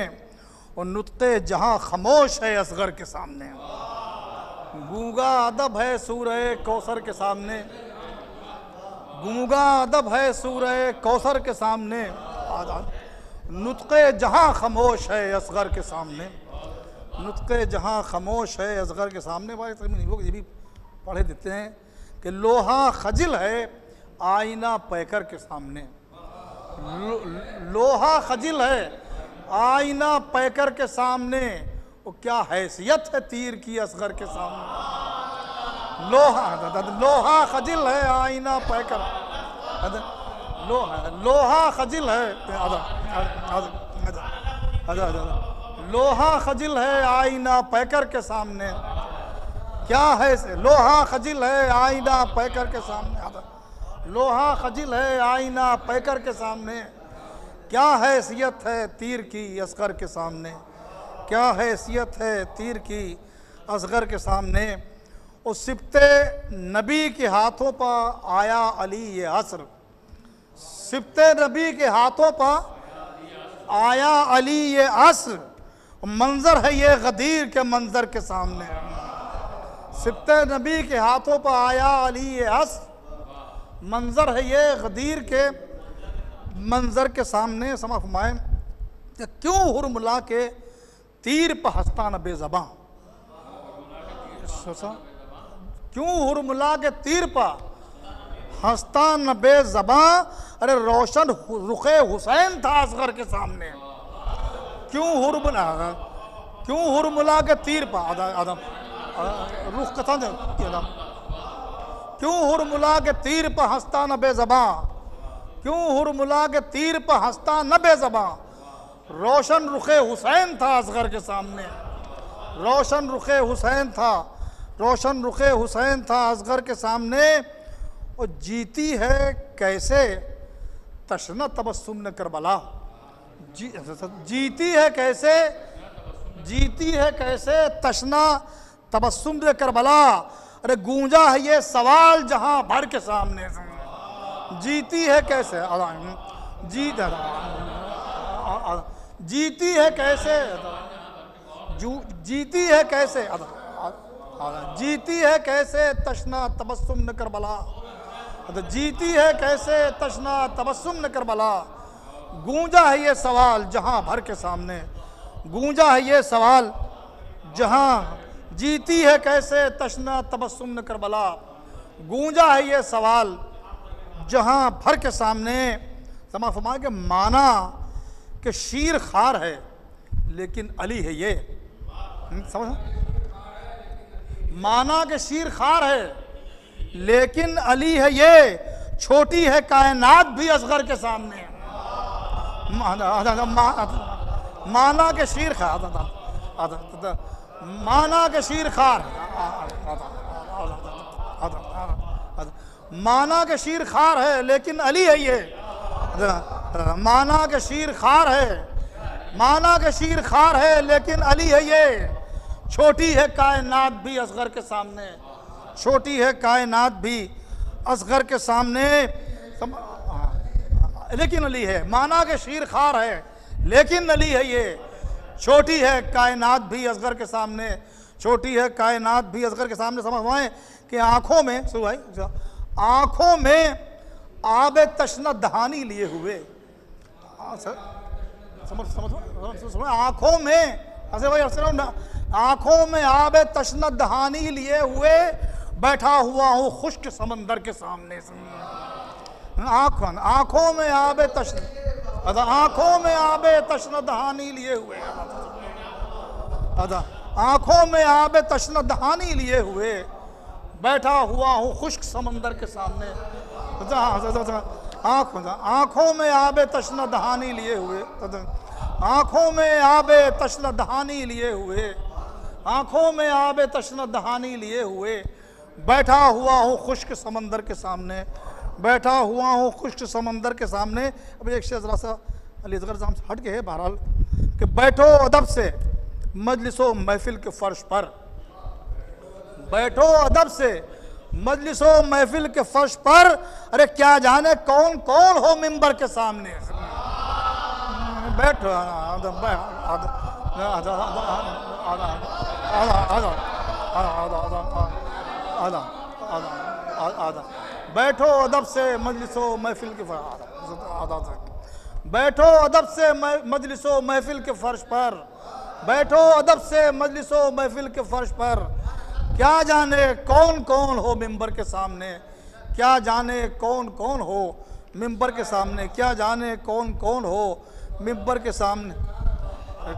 और नुत्ते जहां खामोश है असगर के सामने, गूंगा अदब है सूरह कौसर के सामने, गूंगा अदब है सूरह कौसर के सामने, नुत्क़े जहां खामोश है असगर के सामने, नुत्क़े जहां खामोश है असगर के सामने। भाई लोग ये भी पढ़े देते हैं कि लोहा खजिल है आईना पैकर के सामने, लोहा खजिल है आईना पैकर के सामने, वो क्या हैसियत है तीर की असगर के सामने, लोहा खजिल है आईना पैकर, लोहा खजिल है, लोहा खजिल है आईना पैकर के सामने, क्या है से लोहा खजिल है आईना पैकर के सामने, लोहा खजिल है आईना पैकर के सामने, क्या हैसियत है तीर की असगर के सामने, क्या हैसियत है तीर की असगर के सामने। और सिब्ते नबी के हाथों पर आया अली ये असर, सिब्ते नबी के हाथों पर आया अली ये असर, मंजर है ये गदीर के मंजर के सामने। सिब्ते नबी के हाथों पर आया अली ये असर, मंजर है ये गदीर के मंजर के सामने। समा फरमाए कि क्यों हुरमुला के तीर पर हंसता न बेज़बां, क्यों हुरमुला के तीर पर हंसता न बेज़बां। अरे रोशन रुखे हुसैन था असगर के सामने, क्यों हुरमुला के तीर पर आदम रुख कथा क्यों हुरमुला के तीर पर हंसता न बेज़बां, क्यों हुरमुला के तीर पर हंसता न बेज़बां। रोशन रुखे हुसैन था असगर के सामने, रोशन रुखे हुसैन था, रोशन रुखे हुसैन था असगर के सामने। और जीती है कैसे तशना तबस्सुम ने करबला, जीती है कैसे, जीती है कैसे तशना तबस्सुम ने करबला। अरे गूंजा है ये सवाल जहां भर के सामने, जीती है कैसे, जीती है कैसे, जीती है कैसे, जीती है कैसे तशना तबस्सुम न करबला, जीती है कैसे तशना तबस्सुम न करबला। गूंजा है ये सवाल जहां भर के सामने, गूंजा है ये सवाल जहां, जीती है कैसे तशना तबस्सुम न करबला। गूंजा है ये सवाल जहां भर के सामने। समा फरमा के माना कि शीर खार है लेकिन अली है ये, समझ, माना कि शीर खार है लेकिन अली है ये, छोटी है कायनात भी असगर के सामने। माना के शीर खार, माना के शीर खार, माना के शीर खार है लेकिन अली है ये, माना के शीर खार है, माना के शीर खार है लेकिन अली है ये, छोटी है कायनात भी असगर के सामने, छोटी है कायनात भी असगर के सामने। लेकिन अली है, माना के शीर खार है लेकिन अली है ये, छोटी है कायनात भी असगर के सामने, छोटी है कायनात भी असगर के सामने। समझ पाए कि आंखों में सुन भाई, आंखों में आबे तशना दहानी लिए हुए, समझ समझ आंखों में ऐसे भाई, आंखों में आबे तशना दहानी लिए हुए बैठा हुआ हूँ खुश्क समंदर के सामने। आंखों में आबे तशना, आंखों में आबे तशना दहानी लिए हुए, आंखों में आबे तशना दहानी लिए हुए बैठा हुआ हूँ खुश्क समंदर के सामने। आंखों में आबे तशना दहानी लिए हुए, आंखों में आबे तशना दहानी लिए हुए, आंखों में आबे तशना दहानी लिए हुए बैठा हुआ हूँ खुश्क समंदर के सामने, बैठा हुआ हूँ खुश्क समंदर के सामने। अब एक शेर ज़रा सा अली असगर साहब हट के है बहरहाल कि बैठो अदब से मजलिसो महफिल के फर्श पर, बैठो अदब से मजलिसो महफिल के फर्श पर। अरे क्या जाने कौन कौन हो मिंबर के सामने, बैठो बैठो अदब से मजलिसो महफिल के बैठो अदब से मजलिसो महफिल के फर्श पर, बैठो अदब से मजलिसो महफिल के फर्श पर। क्या जाने कौन कौन हो मिंबर के सामने, क्या जाने कौन कौन हो मिंबर के सामने, क्या जाने कौन कौन हो मिंबर के सामने,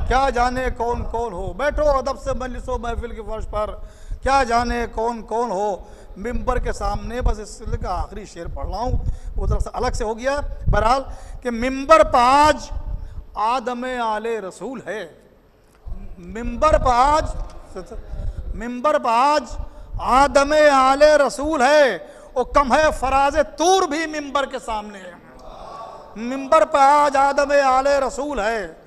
क्या जाने कौन कौन हो। बैठो अदब से मजलिसो महफिल के फर्श पर, क्या जाने कौन कौन हो मिंबर के सामने। बस इस सिलसिले का आखिरी शेर पढ़ रहा हूँ, वो तरफ से अलग से हो गया बहरहाल कि मिंबर पर आज आदम आले रसूल है, मिंबर पर आज, मिंबर पर आज आदम आले रसूल है। वो कम है फराज तूर भी मिंबर के सामने है, मिंबर पर आज आदम आले रसूल है,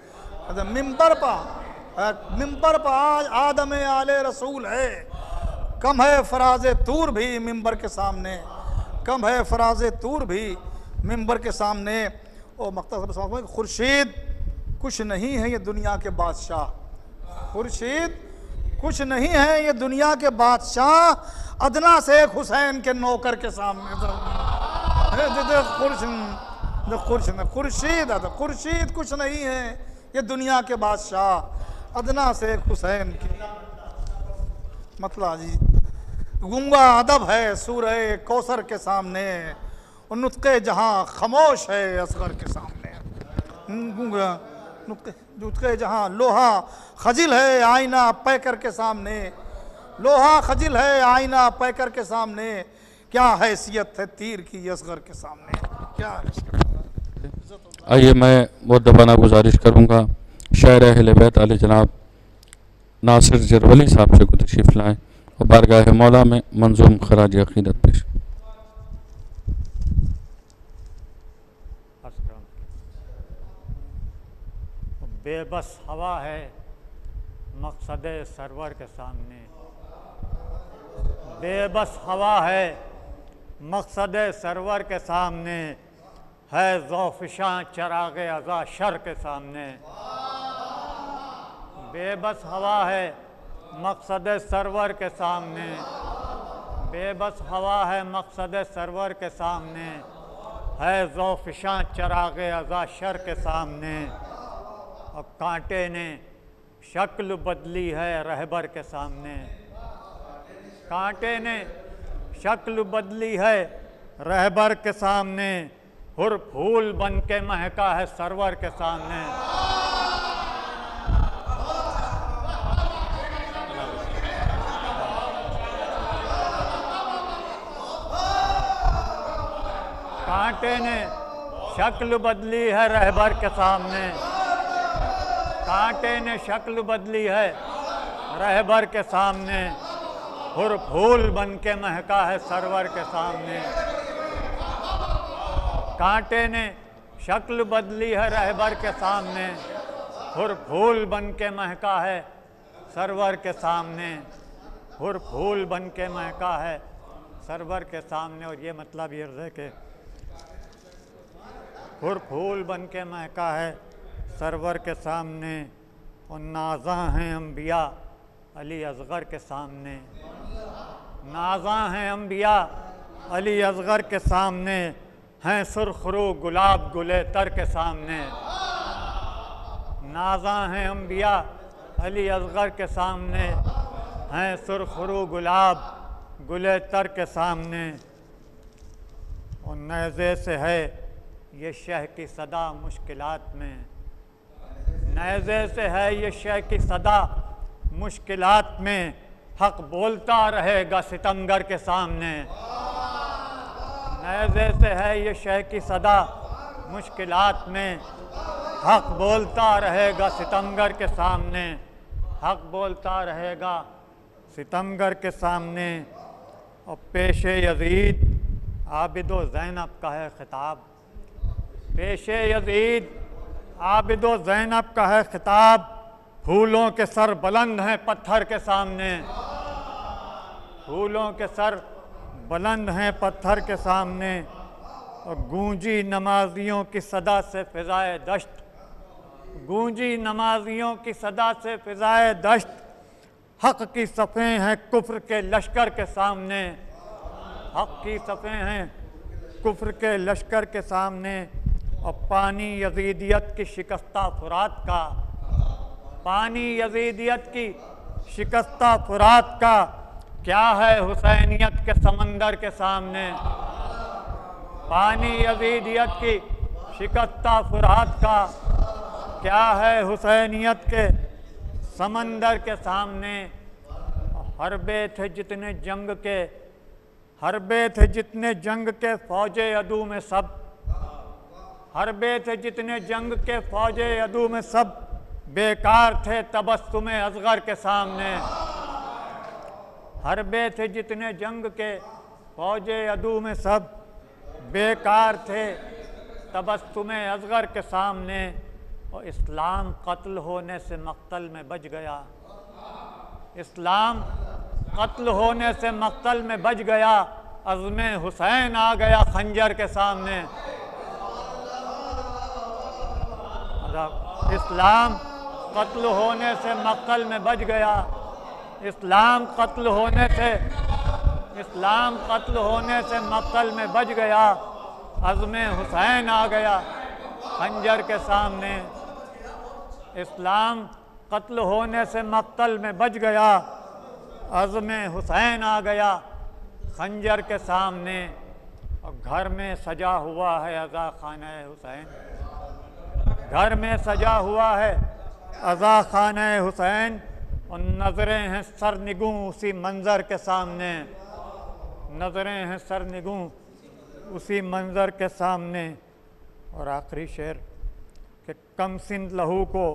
मिंबर पर आज आदम आले रसूल है। कम है फराज तूर भी मिंबर के सामने, कम है फराज तूर भी मिंबर के सामने। ओ मख्तसर खुर्शीद कुछ नहीं है ये दुनिया के बादशाह, खुर्शीद कुछ नहीं है ये दुनिया के बादशाह, अदना शेख हुसैन के नौकर के सामने। खुर्शीद कुछ नहीं है ये दुनिया के बादशाह, अदना शेख हुसैन के। मतलब जी गुंगा अदब है सूरह कौसर के सामने, और नुत्क़े जहां खामोश है असगर के सामने। नुत्क़े जहां लोहा खजिल है आईना पैकर के सामने, लोहा खजिल है आईना पैकर के सामने, क्या हैसियत है तीर की असगर के सामने, क्या हैसियत। आइए मैं मुअद्दबाना गुजारिश करूँगा शायर अहले बैत आले जनाब नासिर जरवली साहब से को तशरीफ़ लाएँ और बारगाह मौला में मंजूम खराज अक़ीदत पेश। बेबस हवा है मकसद सरवर के सामने, बेबस हवा है मकसद सरवर के सामने, है ज़ौफ़िशां चराग़ अज़ा शर के सामने। बेबस हवा है मकसद सरवर के सामने, बेबस हवा है मकसद सरवर के सामने, है ज़ौफ़िशां चराग़ अज़ा शर के सामने। और कांटे ने शक्ल बदली है रहबर के सामने, कांटे ने शक्ल बदली है रहबर के सामने, हुर फूल बन के महका है सरवर के सामने। कांटे ने शक्ल बदली है रहबर के सामने, कांटे ने शक्ल बदली है रहबर के सामने, हुर फूल बन के महका है सरवर के सामने। कांटे ने शक्ल बदली है रहबर के सामने, हुर फूल बन के महका है सरवर के सामने, हुर फूल बन के महका है सरवर के सामने। और ये मतलब ये है कि हुर फूल बन के महका है सरवर के सामने, और नाज़ा हैं अम्बिया अली असगर के सामने, नाज़ा हैं अम्बिया अली असगर के सामने, हैं सुरखरू गुलाब गुले तर के सामने। नाज़ा हैं अम्बिया अली असगर के सामने, हैं सुरखरू गुलाब गुले तर के सामने। और नेज़े से है ये शह की सदा मुश्किलात में, नेज़े से है ये शह की सदा मुश्किलात में, हक बोलता रहेगा सितमगर के सामने। नेज़े से है ये शह की सदा मुश्किलात में, हक बोलता रहेगा सितमगर के सामने, हक बोलता रहेगा सितमगर के सामने। और पेशे यज़ीद आबिदो ज़ैनब का है खिताब, पेशे यज़ीद आबिदो ज़ैनब का है खिताब, फूलों के सर बुलंद हैं पत्थर के सामने, फूलों के सर बुलंद हैं पत्थर के सामने। और गूंजी नमाजियों की सदा से फ़िज़ाए दश्त, गूंजी नमाजियों की सदा से फ़िज़ाए दश्त, हक़ की सफ़ें हैं कुफ्र के लश्कर के सामने, हक़ की सफ़ें हैं कुफ्र के लश्कर के सामने। और पानी यज़ीदियत की शिकस्ता फुरात का, पानी यज़ीदियत की शिकस्ता फुरात का, क्या है हुसैनियत के समंदर के सामने। पानी यज़ीदियत की शिकस्ता फुरात का, क्या है हुसैनियत के समंदर के सामने। हरबे थे जितने जंग के, हरबे थे जितने जंग के फौजे अदू में सब, हरबे थे जितने जंग के फौजे अदू में सब, बेकार थे तबस्सुमे असगर के सामने। हरबे थे जितने जंग के फौजे अदू में सब, बेकार थे तबस्सुमे असगर के सामने। और इस्लाम कत्ल होने से मक्तल में बच गया, इस्लाम कत्ल होने से मक्तल में बच गया, अज़्मे हुसैन आ गया खंजर के सामने। इस्लाम कत्ल होने से मक्तल में बच गया, इस्लाम कत्ल होने से मक्तल में बच गया, अज़्मे हुसैन आ गया खंजर के सामने। इस्लाम कत्ल होने से मक्तल में बच गया, अज़्मे हुसैन आ गया खंजर के सामने। और घर में सजा हुआ है अज़ा खाना हुसैन, घर में सजा हुआ है अज़ा खाना हुसैन, और नज़रें हैं सरनिगूं उसी मंज़र के सामने, नज़रें हैं सरनिगूं उसी मंज़र के सामने। और आखिरी शेर कि कमसिन लहू को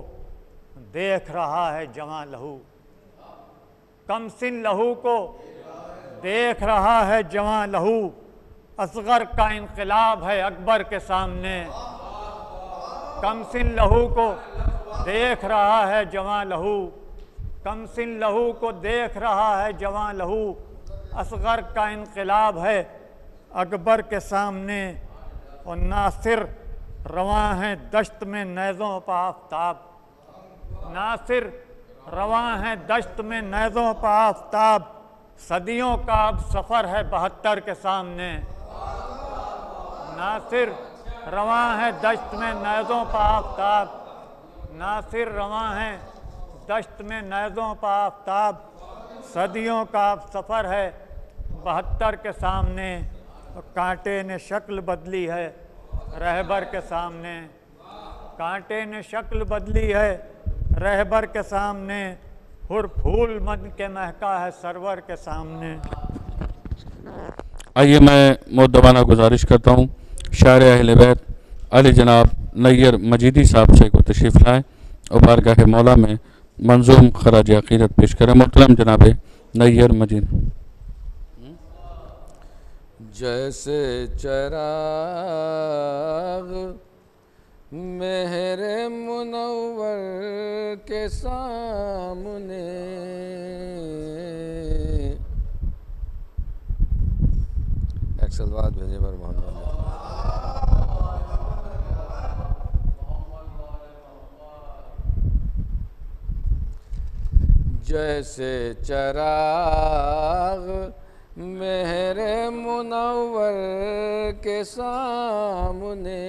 देख रहा है जवां लहू, कमसिन लहू को देख रहा है जवां लहू, असगर का इनकलाब है अकबर के सामने। कमसिन लहू को देख रहा है जवां लहू, कमसिन लहू को देख रहा है जवां लहू, असगर का इनकलाब है अकबर के सामने। और नासिर रवां हैं दश्त में नेज़ों पा आफ्ताब, नासिर रवां हैं दश्त में नेज़ों पा आफ्ताब, सदियों का अब सफ़र है 72 के सामने। नासिर रवां है दश्त में नेज़ों पा आफ्ताब, नासिर रवां है दश्त में नेज़ों पा आफ्ताब, सदियों का अब सफ़र है 72 के सामने। और कांटे ने शक्ल बदली है रहबर के सामने, कांटे ने शक्ल बदली है रहबर के सामने, हुर फूल मन के महका है सरवर के सामने। आइए मैं मुद्दबाना गुजारिश करता हूँ शायर अहले बैत अली जनाब नैयर मजीदी साहब से को तशरीफ़ लाएँ और बारगाह मौला में मंजूम खराज अक़ीदत पेश करें। मोहतरम जनाब नैयर मजीद। जैसे चराग मेहरे मुनव्वर के सामने, एक सलवात भेजे पर मोहम्मद। जैसे चराग मेहरे मुनव्वर के सामने,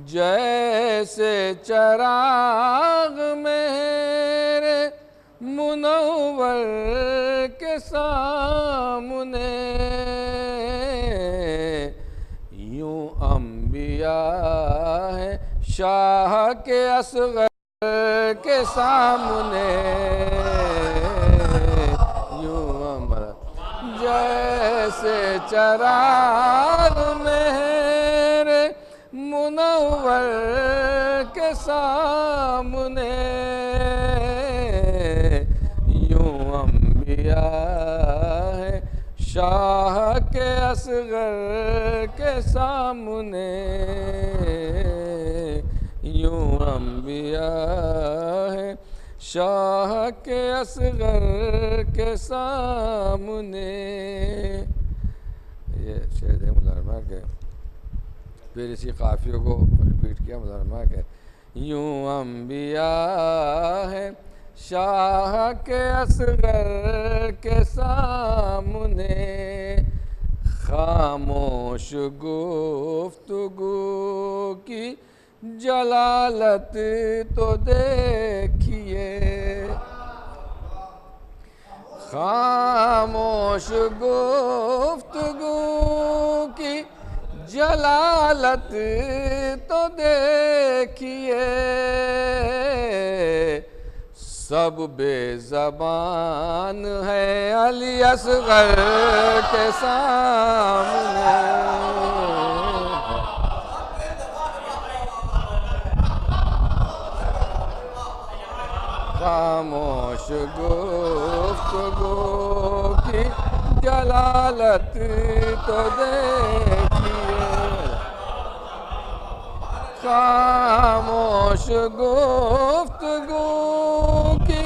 जैसे चराग मेरे मुनव्वर के सामने, यूं अम्बिया है शाह के असगर के सामने, यूं जैसे चराग मेरे मुनव्वर के सामने, यूं अम्बिया है शाह के असगर के सामने, यूं अम्बिया है शाह के असगर के सामने। ये शेर है मुलारमा के, फिर इसी काफियों को रिपीट किया मुलारमा के। यूं अम्बिया है शाह के असगर के सामने, खामोश गुफ्तगू की जलालत तो देखिए, खामोश गुफ्तगू की जलालत तो देखिए, सब बेज़बान है अली असगर के सामने, खामोश गुफ्तगू की जलालत तो देखिए, खामोश गुफ्तगू की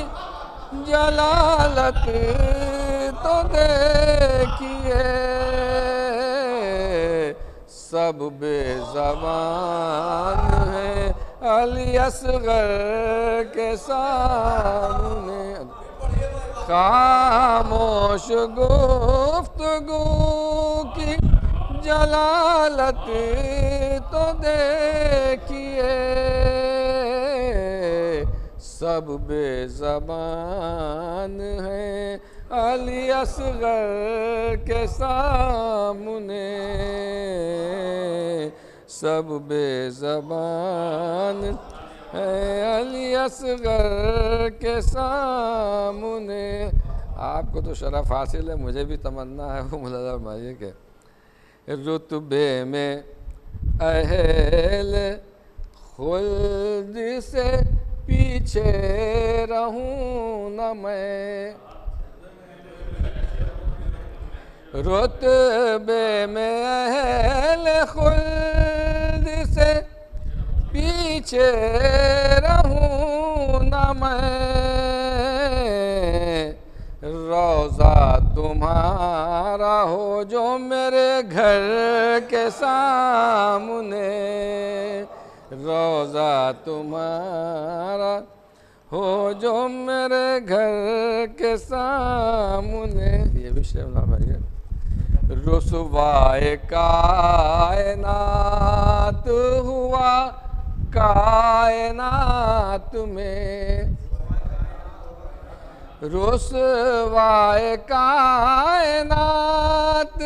जलालत तो देखिए, सब बेज़बान है अली असगर के सामने। खामोश गुफ्तगू की जलालत तो देखिए, सब बेज़बान है अली असगर के सामने, सब बेज़बान है अली असगर के सामने। आपको तो शरफ हासिल है, मुझे भी तमन्ना है वो मुलाज़ा फरमाइए के रुतबे में अहल खुल्द से पीछे रहूं न मैं, रुतबे में अहल खुल्द से पीछे रहूं न मैं, रोज़ा तुम्हारा हो जो मेरे घर के सामने, रोज़ा तुम्हारा हो जो मेरे घर के सामने। ये भी शेर नाम है। रुसवाए कायनात हुआ कायनात में, रुसवाए कायनात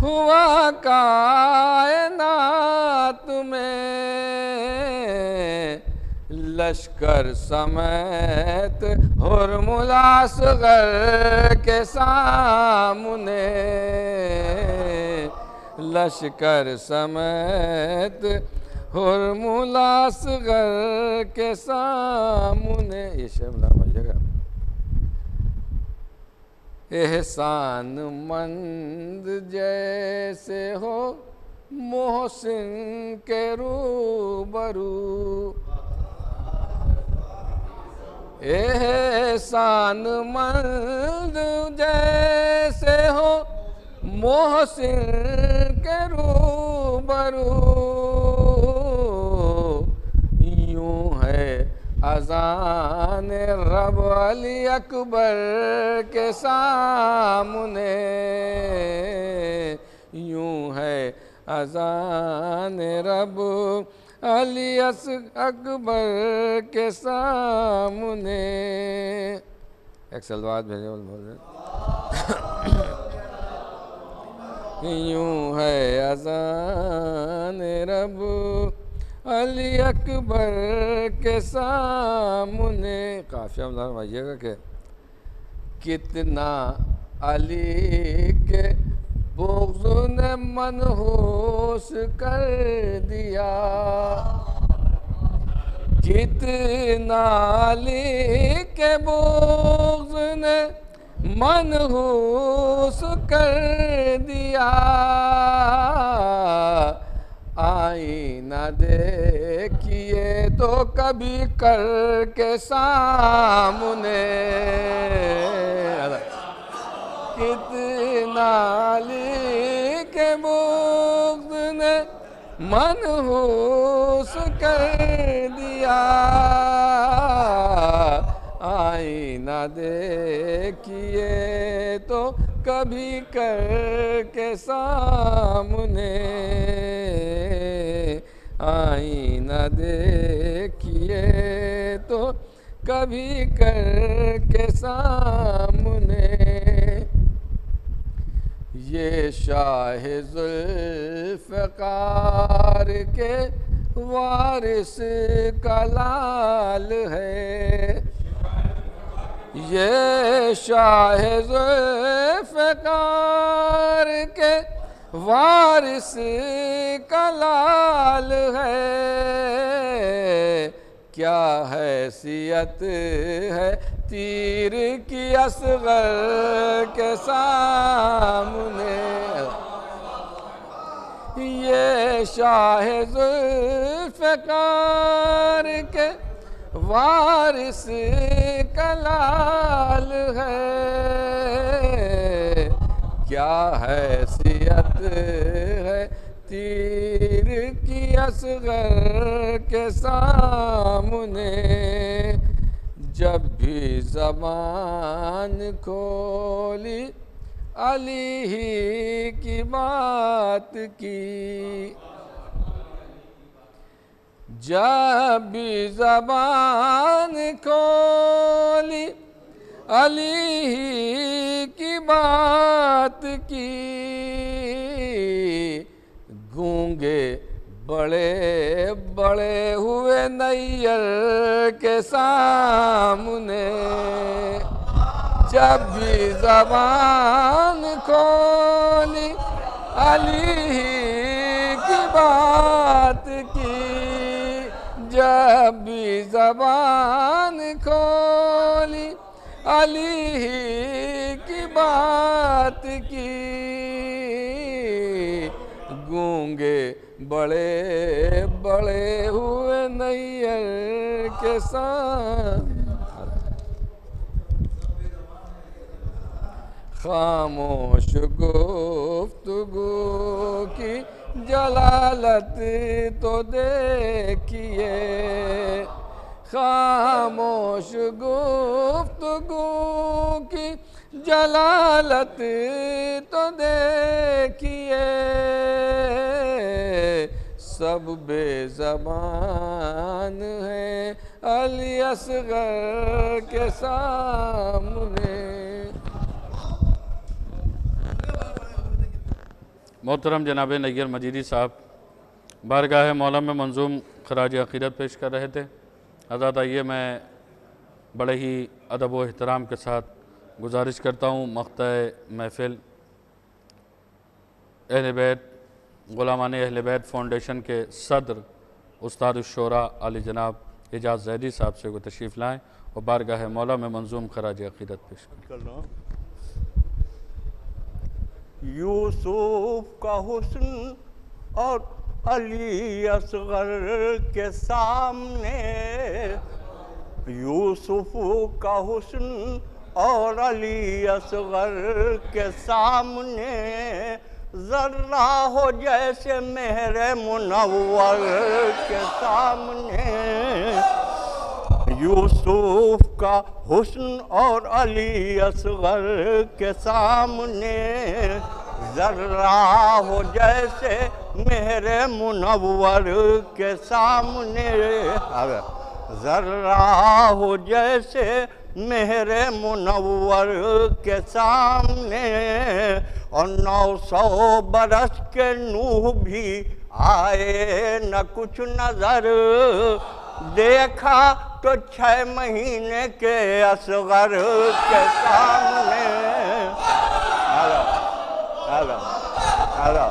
हुआ कायनात में, लश्कर समेत हुर्मुला असगर के सामने, लश्कर समेत हुर्मुला असगर के सामने। ये शेर भैया एहसान मंद जैसे हो मोहसिन के रूबरू, एहसान मंद जैसे हो मोहसिन के रूबरू, यूं है अज़ान रब अली अकबर के सामने, यूं है अज़ान रब अली अकबर के सामने। एक सलवात भेजे यूं है अज़ान रब अली अकबर के सामने। काफिया भैया के कितना अली के बुग़्ज़ ने मनहूस कर दिया, कितना अली के बुग़्ज़ ने मनहूस कर दिया, आईना देखिए तो कभी कर के सामने, कितना अली के बुग़्ज़ ने मनहूस कर दिया, आईना देखिए तो कभी कर के सामने, आईना देखिए तो कभी कर के सामने। ये शाह ज़ुल्फ़िकार के वारिस का लाल है, ये शाह ज़ुल्फ़िकार के वारिस का लाल है, क्या हैसियत है तीर की असगर के सामने, ये शाह ज़ुल्फ़िकार के वारिस कलाल है। क्या हैसियत है तीर की असगर के सामने, जब भी ज़बान खोली अली ही की बात की। जब भी ज़बान खोली अली ही की बात की, गूंगे बड़े बड़े हुए नैयर के सामने। जब भी ज़बान खोली अली की बात की, जब भी ज़बान खोली अली की बात की, गूंगे बड़े बड़े हुए नैयर के साथ। खामोश गुफ्तगू की जलालत तो देखिए, खामोश गुफ्तगू की जलालत तो देखिए। सब बेज़बान हैं अली असगर के सामने। मोहतरम जनाब नैयर मजीदी साहब बारगाह मौला में मंजूम खराज अक़ीदत पेश कर रहे थे। हज़रत आइए मैं बड़े ही अदब व एहतराम के साथ गुजारिश करता हूँ मक़ता महफ़िल अहले बैत ग़ुलामान अहले बैत फ़ाउंडेशन के सदर उस्ताद शुरा आली जनाब एजाज़ ज़ैदी साहब से वो तशरीफ़ लाएँ और बारगाह मौला में मंजूम खराज अक़ीदत पेश करें। यूसुफ का हुस्न और अली असगर के सामने, यूसुफ का हुस्न और अली असगर के सामने, ज़र्रा हो जैसे मेहरे मुनव्वर के सामने। यूसुफ का हुस्न और अली असगर के सामने, ज़र्रा हो जैसे मेरे मुनव्वर के सामने। ज़र्रा हो जैसे मेरे मुनव्वर के सामने। और 900 बरस के नूह भी आए न कुछ नजर, देखा तो 6 महीने के असगर के सामने। Hello hello hello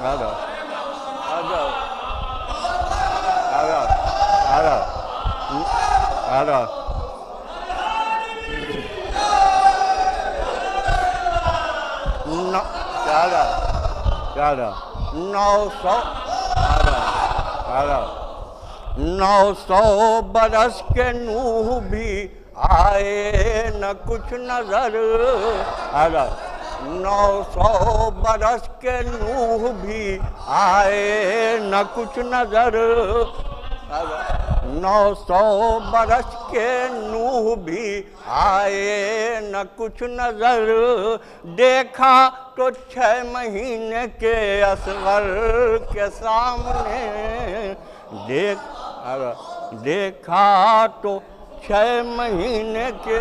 hello hello hello hello hello hello 900 बरस के नूह भी आए न कुछ नजर। 900 बरस के नूह भी आए न कुछ नजर। 900 बरस के नूह भी आए न कुछ नजर, देखा तो 6 महीने के असगर के सामने। देखा तो 6 महीने के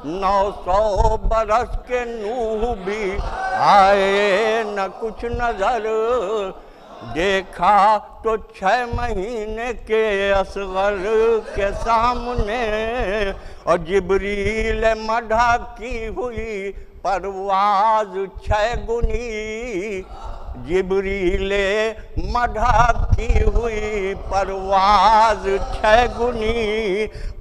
900 बरस के नूह भी आए न कुछ नजर, देखा तो 6 महीने के असगर के सामने। और जिब्रील मढ़ा की हुई परवाज 6 गुनी, जिब्रील मढ़ा की हुई परवाज 6 गुनी,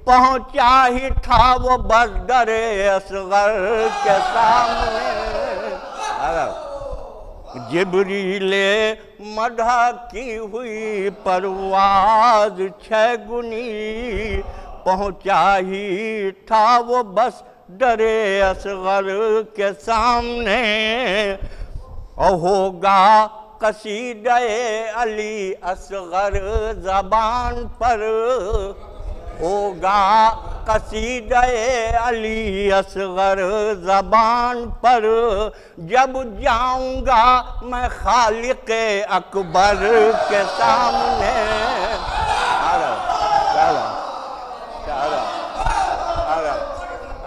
पहुँचा ही था वो बदरे असगर के सामने। जिब्रीले मधा की हुई परवाज 6 गुनी, पहुँचा ही था वो बस डरे असगर के सामने। और होगा कसीदे अली असगर ज़बान पर, होगा कसीदे अली असगर ज़बान पर, जब जाऊंगा मैं खालिक अकबर के सामने।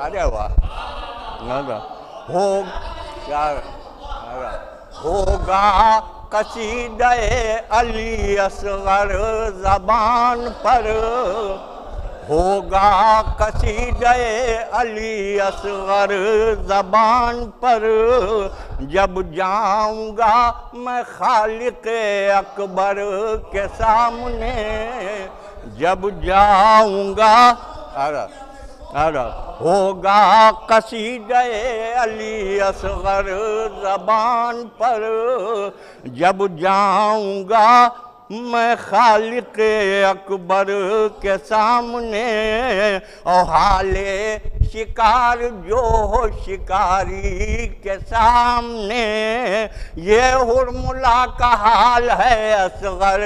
अरे वाह, होगा कसीदे अली असगर ज़बान पर, होगा कसीदे अली असगर ज़बान पर, जब जाऊंगा मैं खालिक अकबर के सामने। जब जाऊंगा होगा कसीदे अली असगर ज़बान पर, जब जाऊंगा मैं खालिक अकबर के सामने। और हाले शिकार जो हो शिकारी के सामने, ये हुरमुला का हाल है असगर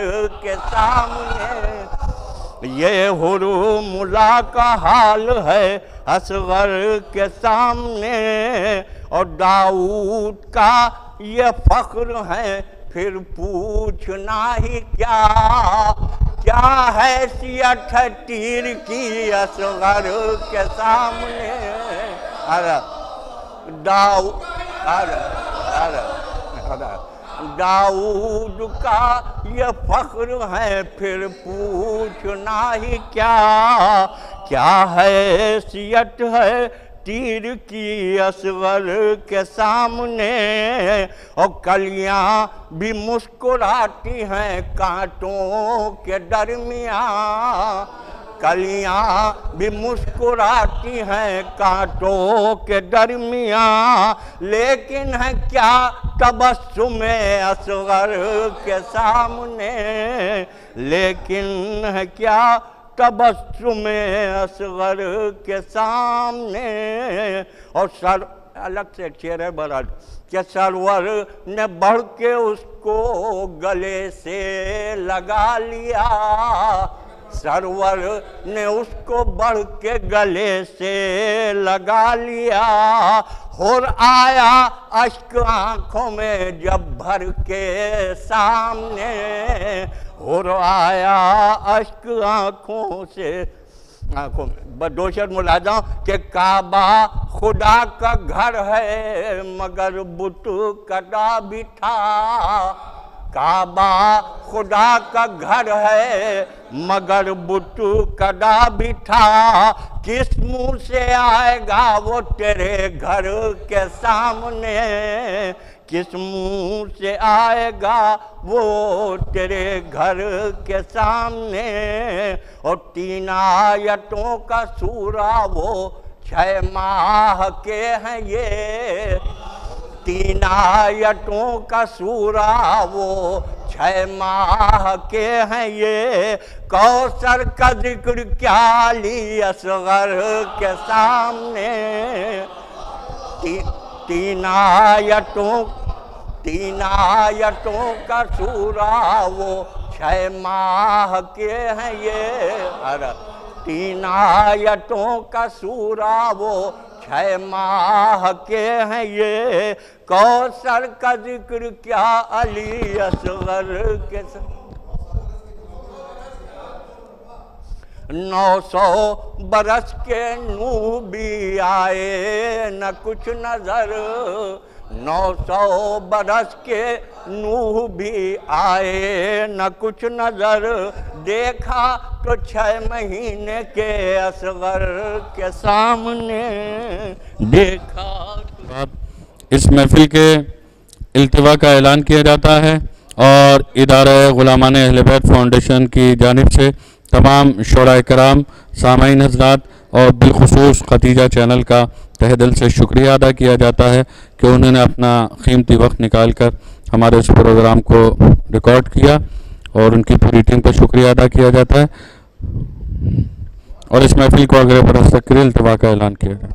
के सामने। ये हुरमुला का हाल है असगर के सामने। और दाऊद का ये फ़ख्र है फिर पूछना ही क्या, क्या हैसियत है तीर की असगर के सामने। दाऊद का ये फ़ख्र है फिर पूछना ही क्या, क्या हैसियत है तीर की असगर के सामने। और कलियाँ भी मुस्कुराती हैं कांटों के दरमियाँ, कलियाँ भी मुस्कुराती हैं कांटों के दरमियाँ, लेकिन है क्या तबस्सुम असगर के सामने। लेकिन है क्या तबस्सुम असगर के सामने। और सर अलग से शेर है बरद कि सरवर ने बढ़ के उसको गले से लगा लिया, सरवर ने उसको बढ़ के गले से लगा लिया। और आया अश्क आँखों में जब भर के सामने, और आया अश्क आँखों में। दो शेर मुलाजा कि काबा खुदा का घर है मगर बुत कदा भी था, काबा खुदा का घर है मगर बुत कदा भी था। किस मुँह से आएगा वो तेरे घर के सामने, किस मुँह से आएगा वो तेरे घर के सामने। और 3 आयतों का सूरा वो 6 माह के हैं ये, 3 आयतों का सूरा वो 6 माह के हैं ये। कौसर का जिक्र क्या अली असगर के सामने। 3 आयतों का सूरा वो 6 माह के हैं ये। 3 आयतों का सूरा वो 6 माह के हैं ये। कौसर का जिक्र क्या अली असगर के 900 बरस के नूह भी आए न कुछ नजर, 900 बरस के नूह भी आए न कुछ नजर। देखा तो 6 महीने के असगर के सामने देखा। इस महफिल के इल्तिवा का ऐलान किया जाता है और इदारा गुलामान अहले बैत फाउंडेशन की जानिब से तमाम शुरा कराम, सामाईन हज़रात और बिलखुसूस खतीजा चैनल का तहे दिल से शुक्रिया अदा किया जाता है कि उन्होंने अपना कीमती वक्त निकाल कर हमारे इस प्रोग्राम को रिकॉर्ड किया और उनकी पूरी टीम का शुक्रिया अदा किया जाता है और इस महफिल को आगे बढ़ा सकते इल्तवा का ऐलान किया जाए।